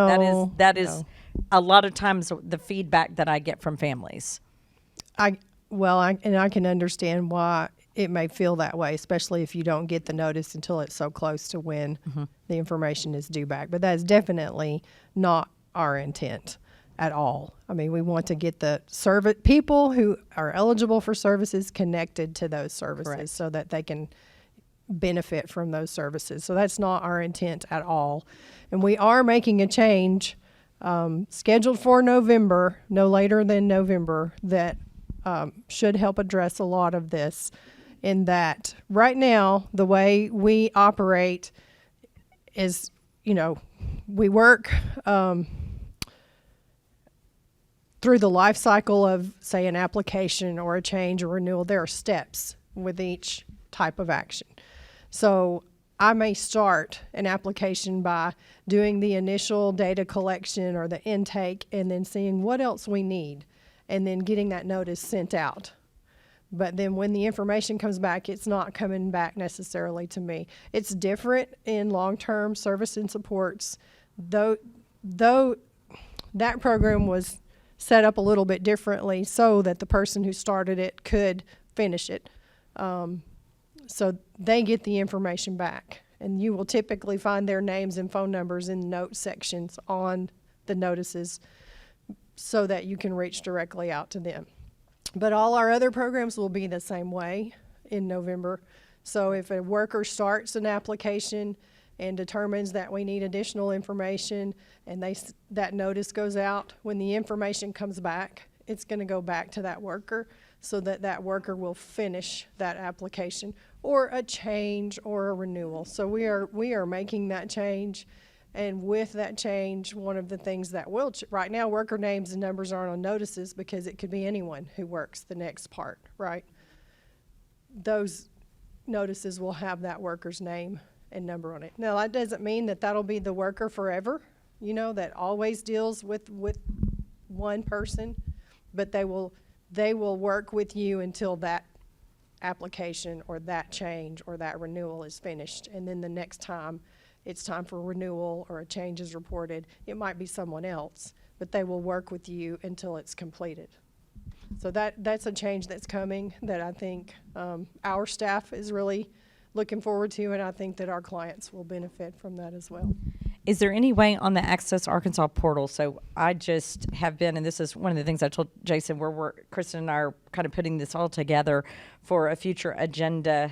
That is a lot of times the feedback that I get from families. I can understand why it may feel that way, especially if you don't get the notice until it's so close to when the information is due back. But that is definitely not our intent at all. I mean, we want to get the people who are eligible for services connected to those services so that they can benefit from those services. So that's not our intent at all. And we are making a change scheduled for November, no later than November, that should help address a lot of this. In that right now, the way we operate is, we work through the life cycle of, say, an application or a change or renewal. There are steps with each type of action. So I may start an application by doing the initial data collection or the intake and then seeing what else we need and then getting that notice sent out. But then when the information comes back, it's not coming back necessarily to me. It's different in long-term service and supports, though that program was set up a little bit differently so that the person who started it could finish it. So they get the information back, and you will typically find their names and phone numbers in note sections on the notices so that you can reach directly out to them. But all our other programs will be the same way in November. So if a worker starts an application and determines that we need additional information and that notice goes out, when the information comes back, it's going to go back to that worker so that that worker will finish that application or a change or a renewal. So we are making that change. And with that change, one of the things that will, right now, worker names and numbers aren't on notices because it could be anyone who works the next part, right? Those notices will have that worker's name and number on it. Now, that doesn't mean that that'll be the worker forever, that always deals with one person, but they will work with you until that application or that change or that renewal is finished. And then the next time it's time for renewal or a change is reported, it might be someone else, but they will work with you until it's completed. So that's a change that's coming that I think our staff is really looking forward to, and I think that our clients will benefit from that as well. Is there any way on the Access Arkansas portal? So I just have been, and this is one of the things I told Jason, where Kristen and I are kind of putting this all together for a future agenda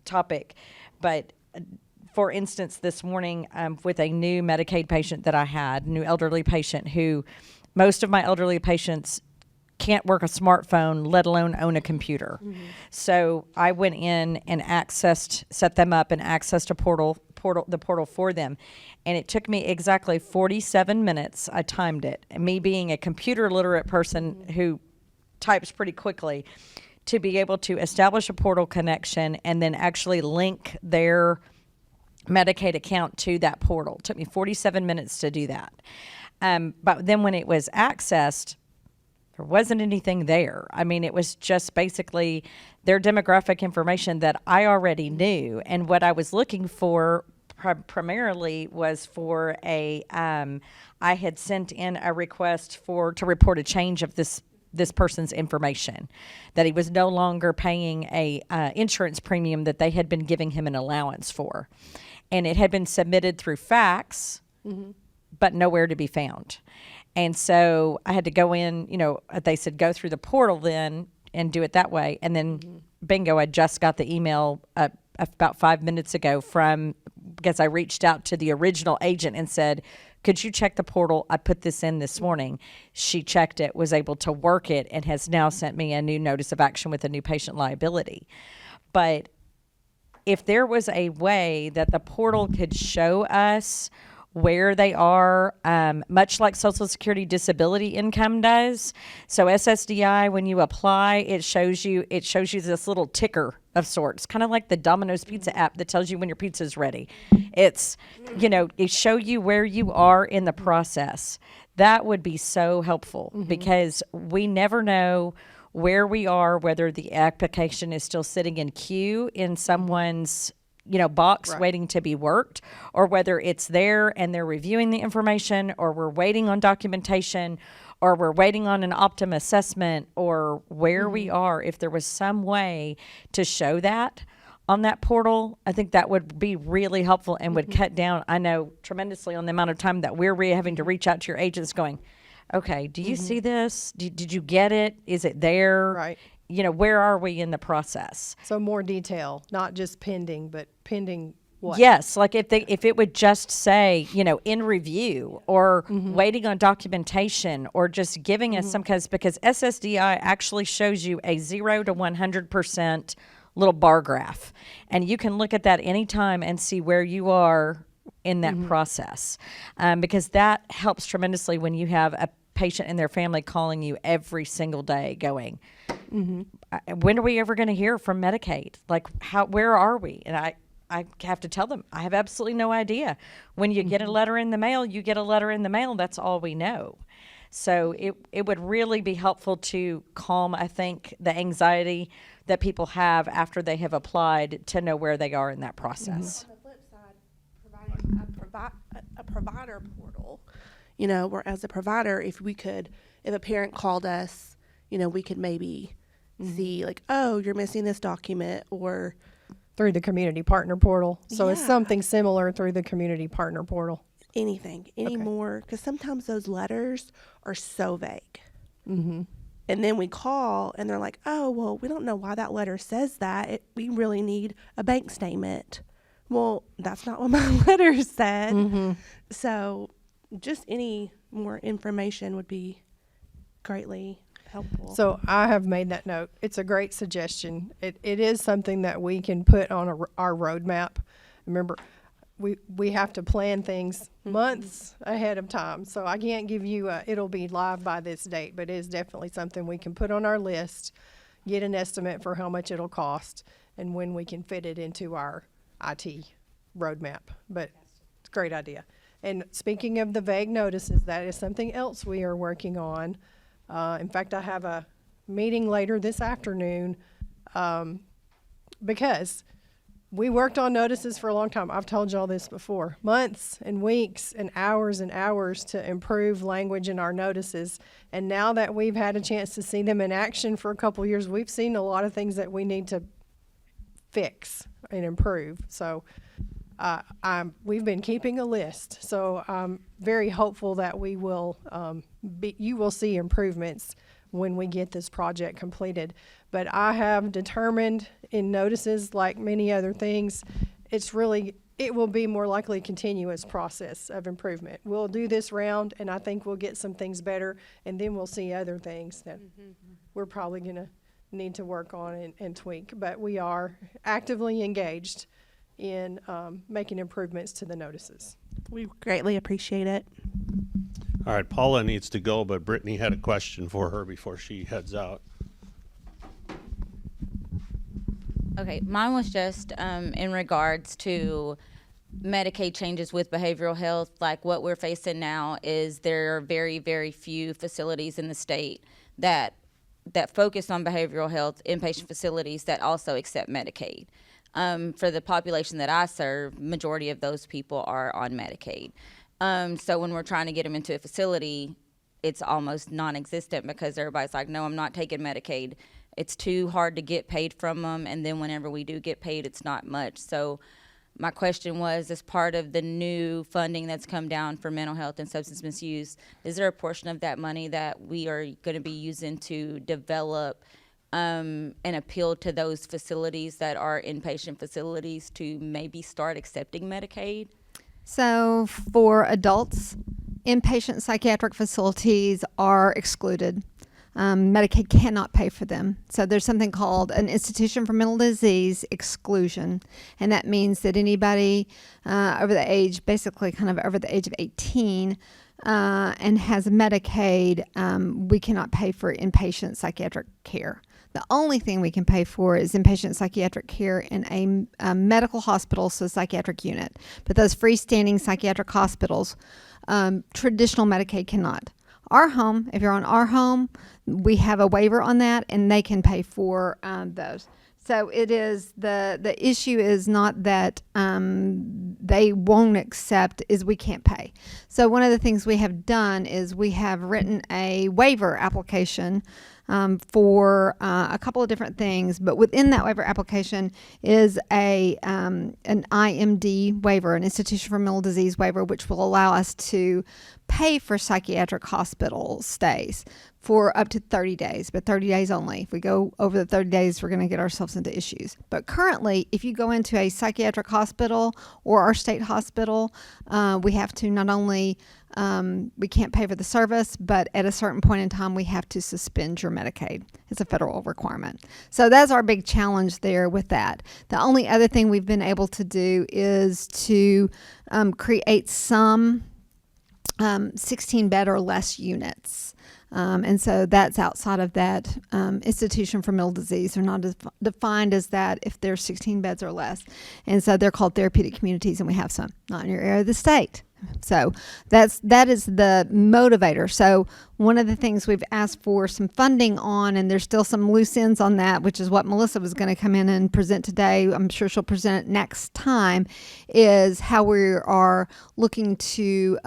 topic. But for instance, this morning with a new Medicaid patient that I had, new elderly patient who most of my elderly patients can't work a smartphone, let alone own a computer. Mm-hmm. So I went in and set them up and accessed the portal for them. And it took me exactly 47 minutes. I timed it. And me being a computer literate person who types pretty quickly, to be able to establish a portal connection and then actually link their Medicaid account to that portal. It took me 47 minutes to do that. But then when it was accessed, there wasn't anything there. I mean, it was just basically their demographic information that I already knew. And what I was looking for primarily was for I had sent in a request to report a change of this person's information, that he was no longer paying a insurance premium that they had been giving him an allowance for. And it had been submitted through fax, but nowhere to be found. And so I had to go in, they said go through the portal then and do it that way. And then bingo, I just got the email about 5 minutes ago because I reached out to the original agent and said, could you check the portal? I put this in this morning. She checked it, was able to work it, and has now sent me a new notice of action with a new patient liability. But if there was a way that the portal could show us where they are, much like Social Security disability income does. So SSDI, when you apply, it shows you this little ticker of sorts, kind of like the Domino's Pizza app that tells you when your pizza is ready. It's, it show you where you are in the process. That would be so helpful because we never know where we are, whether the application is still sitting in queue in someone's box waiting to be worked, or whether it's there and they're reviewing the information, or we're waiting on documentation, or we're waiting on an Optum assessment, or where we are. If there was some way to show that on that portal, I think that would be really helpful and would cut down, I know, tremendously on the amount of time that we're having to reach out to your agents going, okay, do you see this? Did you get it? Is it there? Right. Where are we in the process? So more detail, not just pending, but pending what? Yes, like if it would just say, in review, or waiting on documentation, or just giving us some because SSDI actually shows you a 0 to 100% little bar graph, and you can look at that anytime and see where you are in that process, because that helps tremendously when you have a patient and their family calling you every single day going, when are we ever going to hear from Medicaid? Like, where are we? And I have to tell them, I have absolutely no idea. When you get a letter in the mail, you get a letter in the mail. That's all we know. So it would really be helpful to calm, I think, the anxiety that people have after they have applied, to know where they are in that process. On the flip side, providing a provider portal, where as a provider, if a parent called us, we could maybe see like, oh, you're missing this document, or Through the community partner portal. So it's something similar through the community partner portal. anything anymore, because sometimes those letters are so vague. And then we call and they're like, oh, well, we don't know why that letter says that. We really need a bank statement. Well, that's not what my letter said. So just any more information would be greatly helpful. So I have made that note. It's a great suggestion. It is something that we can put on our roadmap. Remember, we have to plan things months ahead of time. So I can't give you it'll be live by this date, but it is definitely something we can put on our list, get an estimate for how much it'll cost, and when we can fit it into our IT roadmap. But it's a great idea. And speaking of the vague notices, that is something else we are working on. In fact, I have a meeting later this afternoon because we worked on notices for a long time. I've told y'all this before. Months and weeks and hours to improve language in our notices. And now that we've had a chance to see them in action for a couple of years, we've seen a lot of things that we need to fix and improve. So we've been keeping a list. So I'm very hopeful that we will you will see improvements when we get this project completed. But I have determined in notices, like many other things, it will be more likely a continuous process of improvement. We'll do this round, and I think we'll get some things better, and then we'll see other things that we're probably going to need to work on and tweak. But we are actively engaged in making improvements to the notices. We greatly appreciate it. All right, Paula needs to go, but Brittany had a question for her before she heads out. Okay, mine was just in regards to Medicaid changes with behavioral health, like what we're facing now, is there are very, very few facilities in the state that focus on behavioral health, inpatient facilities that also accept Medicaid. For the population that I serve, majority of those people are on Medicaid. So when we're trying to get them into a facility, it's almost non-existent because everybody's like, no, I'm not taking Medicaid. It's too hard to get paid from them, and then whenever we do get paid, it's not much. So my question was, as part of the new funding that's come down for mental health and substance misuse, is there a portion of that money that we are going to be using to develop and appeal to those facilities that are inpatient facilities to maybe start accepting Medicaid? So for adults, inpatient psychiatric facilities are excluded. Medicaid cannot pay for them. So there's something called an institution for mental disease exclusion. And that means that anybody over the age, basically kind of over the age of 18, and has Medicaid, we cannot pay for inpatient psychiatric care. The only thing we can pay for is inpatient psychiatric care in a medical hospital, so psychiatric unit. But those freestanding psychiatric hospitals, traditional Medicaid cannot. Our home, if you're on our home, we have a waiver on that, and they can pay for those. So it is the issue is not that they won't accept, is we can't pay. So one of the things we have done is we have written a waiver application for a couple of different things, but within that waiver application is an IMD waiver, an Institution for Mental Disease waiver, which will allow us to pay for psychiatric hospital stays for up to 30 days, but 30 days only. If we go over the 30 days, we're going to get ourselves into issues. But currently, if you go into a psychiatric hospital or our state hospital, we have to not only we can't pay for the service, but at a certain point in time, we have to suspend your Medicaid. It's a federal requirement. So that's our big challenge there with that. The only other thing we've been able to do is to create some 16 bed or less units. And so that's outside of that institution for mental disease. They're not defined as that if there's 16 beds or less. And so they're called therapeutic communities, and we have some, not in your area of the state. So that is the motivator. So one of the things we've asked for some funding on, and there's still some loose ends on that, which is what Melissa was going to come in and present today. I'm sure she'll present it next time, is how we are looking to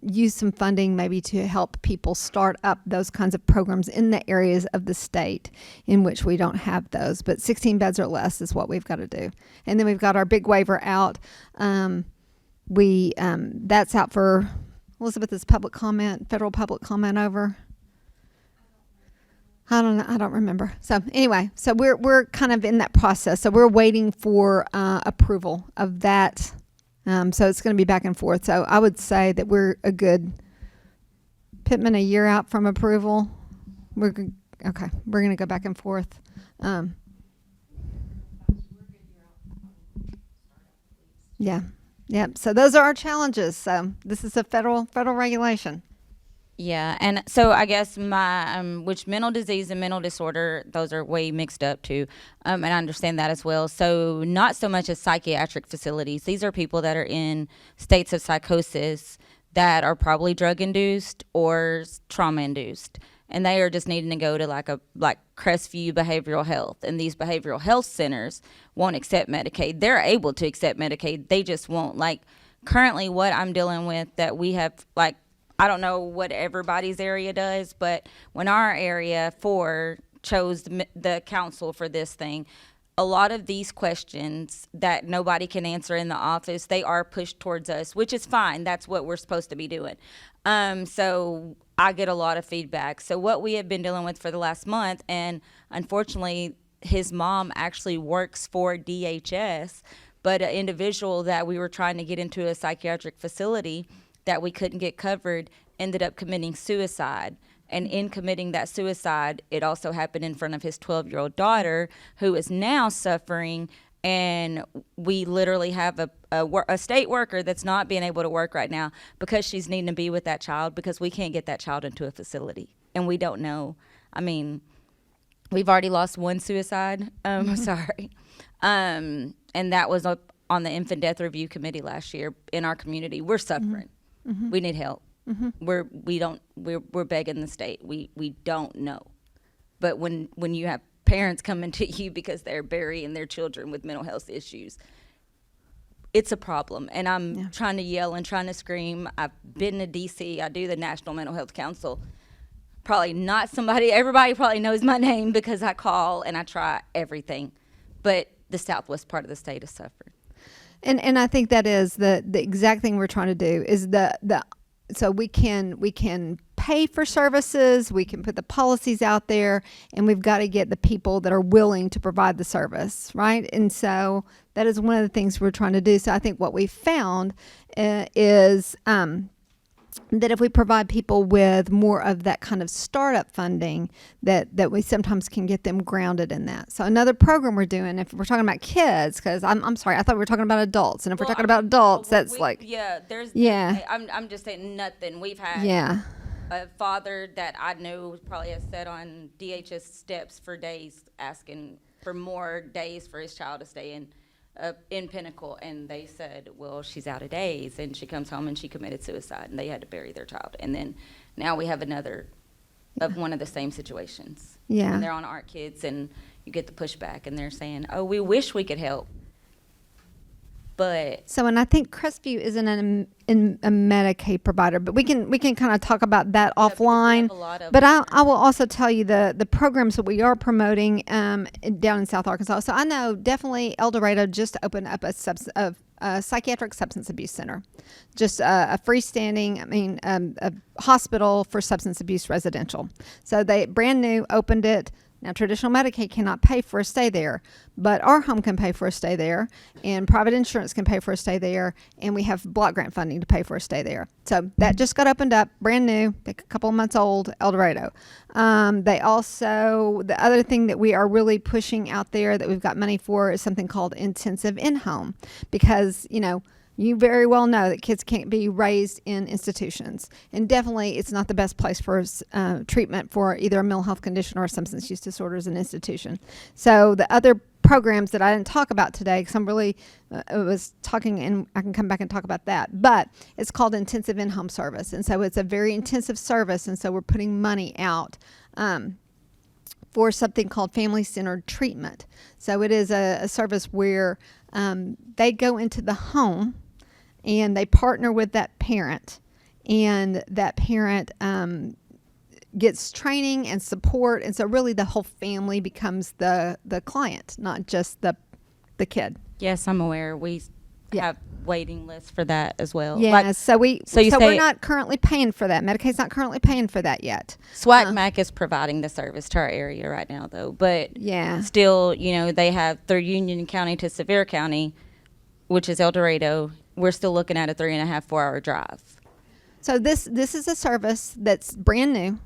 use some funding maybe to help people start up those kinds of programs in the areas of the state in which we don't have those. But 16 beds or less is what we've got to do. And then we've got our big waiver out. That's out for Elizabeth's public comment, federal public comment over. I don't know. I don't remember. So anyway, so we're kind of in that process. So we're waiting for approval of that. So it's going to be back and forth. So I would say that we're a good Pittman a year out from approval. We're going to go back and forth. Yeah. Yep. So those are our challenges. So this is a federal regulation. Yeah, and so I guess my which mental disease and mental disorder, those are way mixed up too, and I understand that as well. So not so much as psychiatric facilities. These are people that are in states of psychosis that are probably drug induced or trauma induced, and they are just needing to go to like Crestview Behavioral Health, and these behavioral health centers won't accept Medicaid. They're able to accept Medicaid, they just won't. Like currently, what I'm dealing with, that we have like. I don't know what everybody's area does, but when our area 4 chose the council for this thing, a lot of these questions that nobody can answer in the office, they are pushed towards us, which is fine. That's what we're supposed to be doing. So I get a lot of feedback. So what we have been dealing with for the last month, and unfortunately, his mom actually works for DHS, but an individual that we were trying to get into a psychiatric facility that we couldn't get covered ended up committing suicide. And in committing that suicide, it also happened in front of his 12-year-old daughter, who is now suffering. And we literally have a state worker that's not being able to work right now because she's needing to be with that child, because we can't get that child into a facility. And we don't know. I mean, we've already lost one suicide. Sorry. And that was on the infant death review committee last year in our community. We're suffering. We need help. We're begging the state. We don't know. But when you have parents coming to you because they're burying their children with mental health issues, it's a problem. And I'm trying to yell and trying to scream. I've been to DC. I do the National Mental Health Council. Probably not somebody, everybody probably knows my name because I call and I try everything. But the southwest part of the state is suffering. And I think that is the exact thing we're trying to do is so we can pay for services, we can put the policies out there, and we've got to get the people that are willing to provide the service, right? And so that is one of the things we're trying to do. So I think what we found is that if we provide people with more of that kind of startup funding, that we sometimes can get them grounded in that. So another program we're doing, if we're talking about kids, because I'm sorry, I thought we were talking about adults, and if we're talking about adults, I'm just saying nothing. We've had a father that I know probably has sat on DHS steps for days asking for more days for his child to stay in Pinnacle, and they said, well, she's out of days, and she comes home and she committed suicide, and they had to bury their child. And then now we have another of one of the same situations. Yeah. And they're on Art Kids, and you get the pushback, and they're saying, oh, we wish we could help. But and I think Crestview isn't a Medicaid provider, but we can kind of talk about that offline. But I will also tell you the programs that we are promoting down in South Arkansas. So I know definitely El Dorado just opened up a psychiatric substance abuse center, just a freestanding, a hospital for substance abuse residential. So they brand new opened it. Now, traditional Medicaid cannot pay for a stay there, but our home can pay for a stay there, and private insurance can pay for a stay there, and we have block grant funding to pay for a stay there. So that just got opened up, brand new, like a couple of months old, El Dorado. They also, the other thing that we are really pushing out there that we've got money for is something called intensive in-home, because, you very well know that kids can't be raised in institutions. And definitely it's not the best place for treatment for either a mental health condition or a substance use disorder as an institution. So the other programs that I didn't talk about today, because I'm really was talking, and I can come back and talk about that, but it's called intensive in-home service. And so it's a very intensive service, and so we're putting money out for something called family-centered treatment. So it is a service where they go into the home and they partner with that parent, and that parent gets training and support, and so really the whole family becomes the client, not just the kid. yes, I'm aware. We have waiting lists for that as well. Yeah, so we're not currently paying for that. Medicaid's not currently paying for that yet. SWAC-MAC is providing the service to our area right now, though. But still, they have through Union County to Sevier County, which is El Dorado. We're still looking at a 3.5, 4-hour drive. So this is a service that's brand new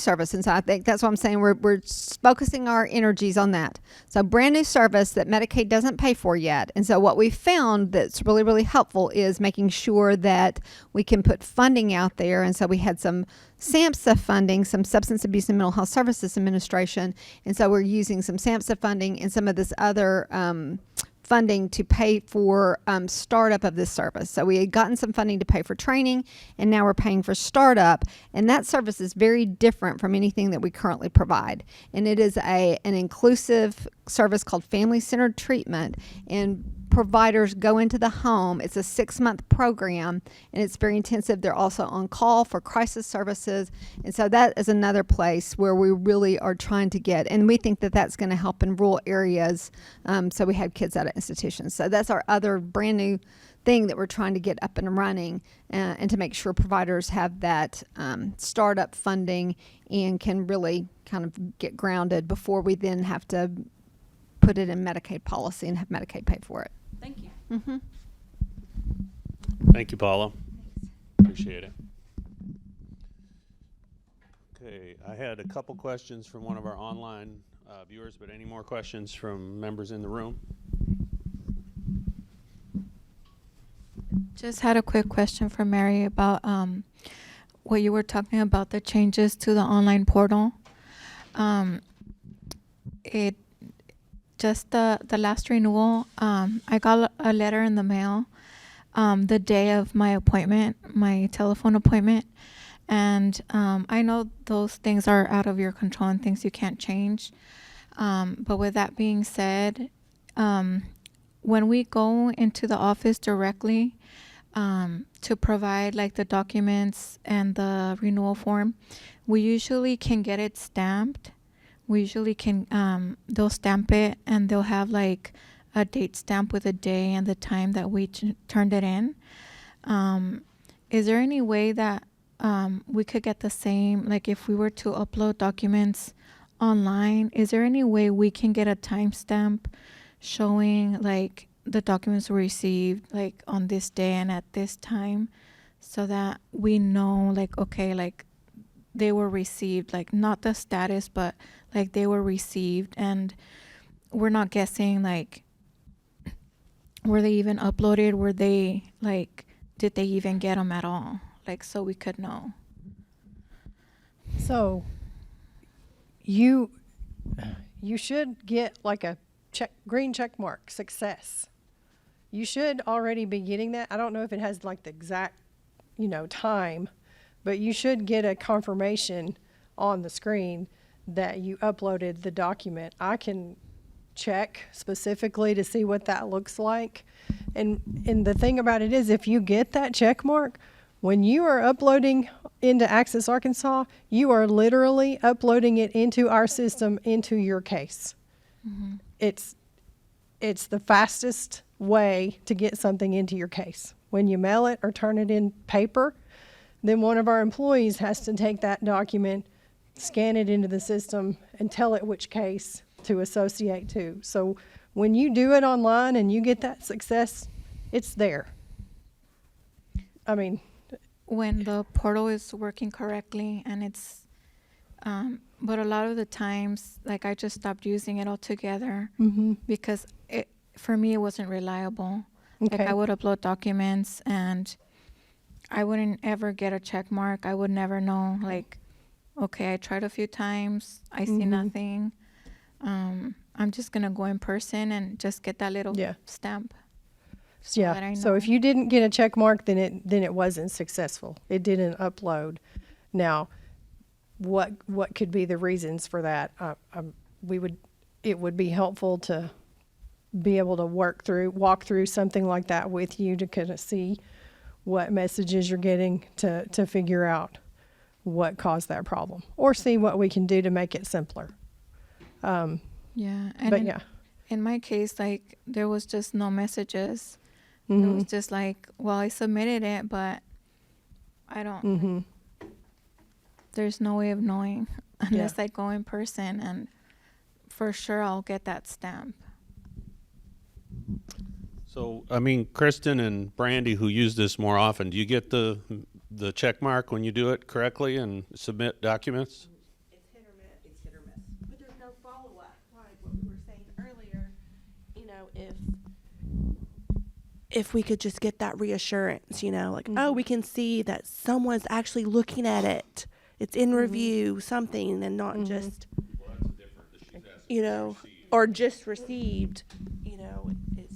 service. And so I think that's what I'm saying. We're focusing our energies on that. So brand new service that Medicaid doesn't pay for yet. And so what we found that's really, really helpful is making sure that we can put funding out there. And so we had some SAMHSA funding, some Substance Abuse and Mental Health Services Administration. And so we're using some SAMHSA funding and some of this other funding to pay for startup of this service. So we had gotten some funding to pay for training, and now we're paying for startup. And that service is very different from anything that we currently provide. And it is an inclusive service called family-centered treatment, and providers go into the home. It's a 6-month program, and it's very intensive. They're also on call for crisis services. And so that is another place where we really are trying to get, and we think that that's going to help in rural areas. So we have kids out of institutions. So that's our other brand new thing that we're trying to get up and running, and to make sure providers have that startup funding and can really kind of get grounded before we then have to put it in Medicaid policy and have Medicaid pay for it. Thank you. Mm-hmm. Thank you, Paula. Appreciate it. Okay, I had a couple questions from one of our online viewers, but any more questions from members in the room? Just had a quick question for Mary about what you were talking about, the changes to the online portal. It just the last renewal. I got a letter in the mail the day of my appointment, my telephone appointment. And I know those things are out of your control and things you can't change. But with that being said, when we go into the office directly to provide like the documents and the renewal form, we usually can get it stamped. We usually can, they'll stamp it and they'll have like a date stamp with a day and the time that we turned it in. Is there any way that we could get the same, like if we were to upload documents online, is there any way we can get a timestamp showing like the documents were received like on this day and at this time, so that we know like, okay, like they were received, like not the status, but like they were received, and we're not guessing like, were they even uploaded? Were they like, did they even get them at all? Like, so we could know. So you should get like a green check mark, success. You should already be getting that. I don't know if it has like the exact, time, but you should get a confirmation on the screen that you uploaded the document. I can check specifically to see what that looks like. And the thing about it is, if you get that check mark, when you are uploading into Access Arkansas, you are literally uploading it into our system, into your case. Mm-hmm. It's the fastest way to get something into your case. When you mail it or turn it in paper, then one of our employees has to take that document, scan it into the system, and tell it which case to associate to. So when you do it online and you get that success, it's there. I mean, when the portal is working correctly and it's, but a lot of the times, like I just stopped using it altogether because for me, it wasn't reliable. Okay. Like I would upload documents and I wouldn't ever get a check mark. I would never know, like, okay, I tried a few times. I see nothing. I'm just going to go in person and just get that little stamp. So that I know. So if you didn't get a check mark, then it wasn't successful. It didn't upload. Now, what could be the reasons for that? It would be helpful to be able to walk through something like that with you to kind of see what messages you're getting to figure out what caused that problem, or see what we can do to make it simpler. And in my case, like there was just no messages. It was just like, well, I submitted it, but I don't. There's no way of knowing unless I go in person, and for sure I'll get that stamp. So, I mean, Kristen and Brandy, who use this more often, do you get the check mark when you do it correctly and submit documents? It's hit or miss. But there's no follow-up, like what we were saying earlier. If we could just get that reassurance, like, oh, we can see that someone's actually looking at it. It's in review, something, and not just, or just received,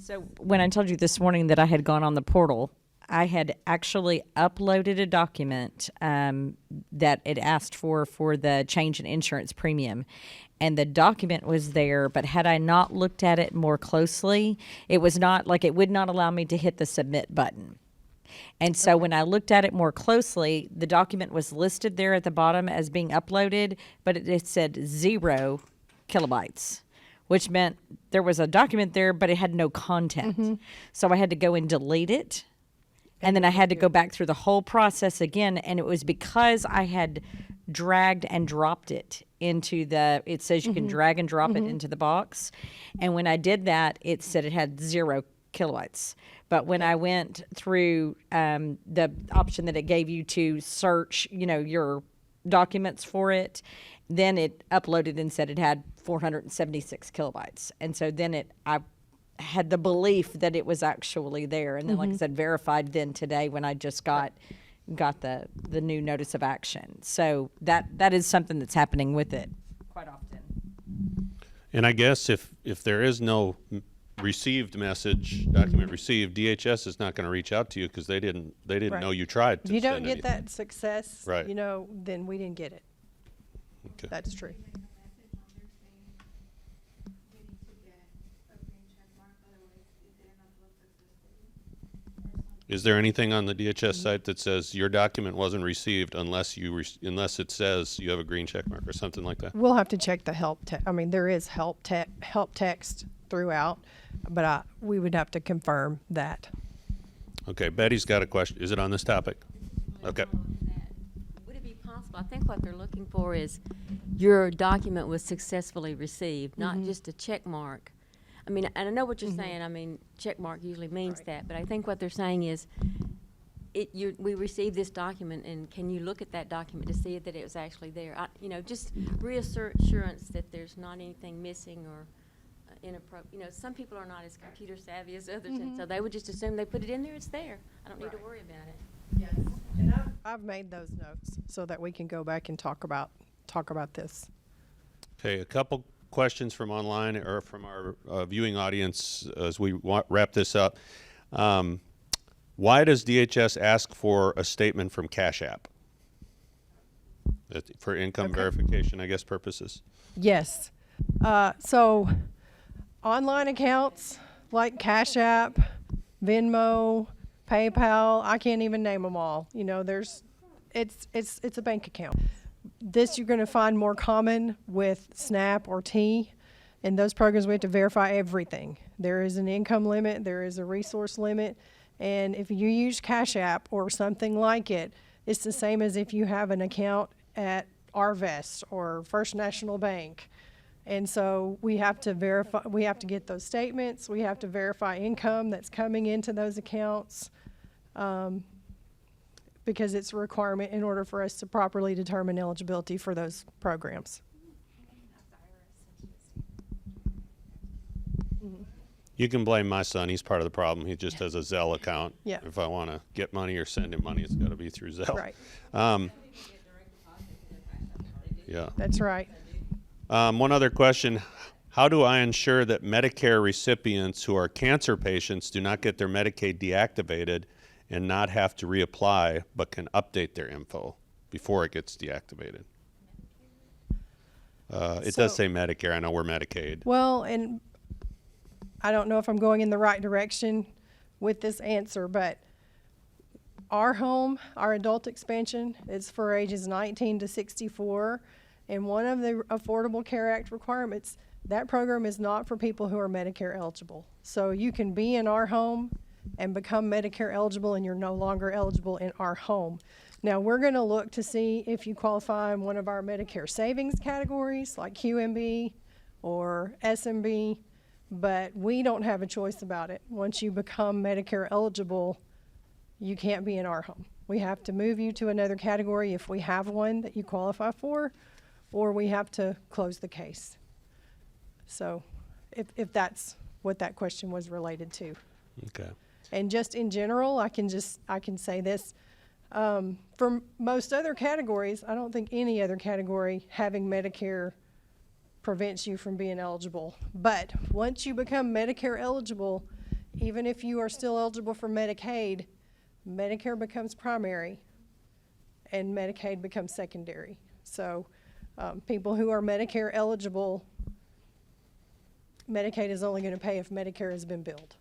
So when I told you this morning that I had gone on the portal, I had actually uploaded a document that it asked for the change in insurance premium. And the document was there, but had I not looked at it more closely, it was not like it would not allow me to hit the submit button. And so when I looked at it more closely, the document was listed there at the bottom as being uploaded, but it said 0 kilobytes, which meant there was a document there, but it had no content. So I had to go and delete it. And then I had to go back through the whole process again. And it was because I had dragged and dropped it into it says you can drag and drop it into the box. And when I did that, it said it had 0 kilobytes. But when I went through the option that it gave you to search, your documents for it, then it uploaded and said it had 476 kilobytes. And so then I had the belief that it was actually there. And then, like I said, verified then today when I just got the new notice of action. So that is something that's happening with it quite often. And I guess if there is no received message, document received, DHS is not going to reach out to you because they didn't Right. know you tried to If you don't send get it. that success, Right. then we didn't get it. Okay. That's true. Is there anything on the DHS site that says your document wasn't received unless unless it says you have a green check mark or something like that? We'll have to check the there is help text throughout, but we would have to confirm that. Okay, Betty's got a question. Is it on this topic? Okay. Would it be possible, I think what they're looking for is your document was successfully received, not just a check mark. I mean, and I know what you're saying, I mean, check mark usually means that, but I think what they're saying is, we received this document, and can you look at that document to see that it was actually there? Just reassurance that there's not anything missing or inappropriate. Some people are not as computer savvy as others, and so they would just assume they put it in there, it's there. I don't need to worry about it. Yes. And I've made those notes so that we can go back and talk about this. Okay, a couple questions from online or from our viewing audience as we wrap this up. Why does DHS ask for a statement from Cash App? For income verification, I guess, purposes? Yes. So online accounts like Cash App, Venmo, PayPal, I can't even name them all. It's a bank account. This you're going to find more common with SNAP or T. In those programs, we have to verify everything. There is an income limit, there is a resource limit, and if you use Cash App or something like it, it's the same as if you have an account at Arvest or First National Bank. And so we have to verify, we have to get those statements, we have to verify income that's coming into those accounts. Because it's a requirement in order for us to properly determine eligibility for those programs. You can blame my son. He's part of the problem. He just has a Zelle account. Yeah. If I want to get money or send him money, it's got to be through Zelle. Right. Yeah. That's right. One other question. How do I ensure that Medicare recipients who are cancer patients do not get their Medicaid deactivated and not have to reapply, but can update their info before it gets deactivated? It does say Medicare. I know we're Medicaid. Well, and I don't know if I'm going in the right direction with this answer, but our adult expansion is for ages 19 to 64, and one of the Affordable Care Act requirements, that program is not for people who are Medicare eligible. So you can be in our home and become Medicare eligible, and you're no longer eligible in our home. Now, we're going to look to see if you qualify in one of our Medicare savings categories, like QMB or SMB, but we don't have a choice about it. Once you become Medicare eligible, you can't be in our home. We have to move you to another category if we have one that you qualify for, or we have to close the case. So if that's what that question was related to. Okay. And just in general, I can say this. For most other categories, I don't think any other category having Medicare prevents you from being eligible. But once you become Medicare eligible, even if you are still eligible for Medicaid, Medicare becomes primary and Medicaid becomes secondary. So people who are Medicare eligible, Medicaid is only going to pay if Medicare has been billed.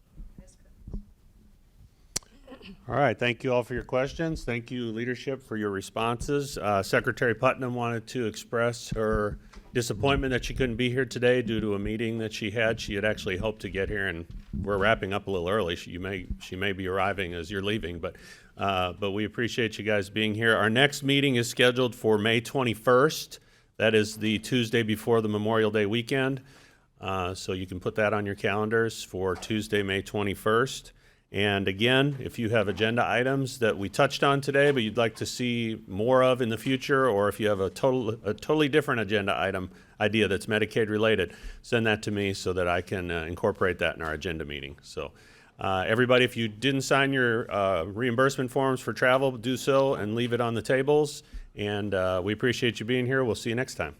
All right. Thank you all for your questions. Thank you, leadership, for your responses. Secretary Putnam wanted to express her disappointment that she couldn't be here today due to a meeting that she had. She had actually hoped to get here, and we're wrapping up a little early. She may be arriving as you're leaving, but we appreciate you guys being here. Our next meeting is scheduled for May 21st. That is the Tuesday before the Memorial Day weekend. So you can put that on your calendars for Tuesday, May 21st. And again, if you have agenda items that we touched on today, but you'd like to see more of in the future, or if you have a totally different agenda item idea that's Medicaid related, send that to me so that I can incorporate that in our agenda meeting. So everybody, if you didn't sign your reimbursement forms for travel, do so and leave it on the tables. And we appreciate you being here. We'll see you next time.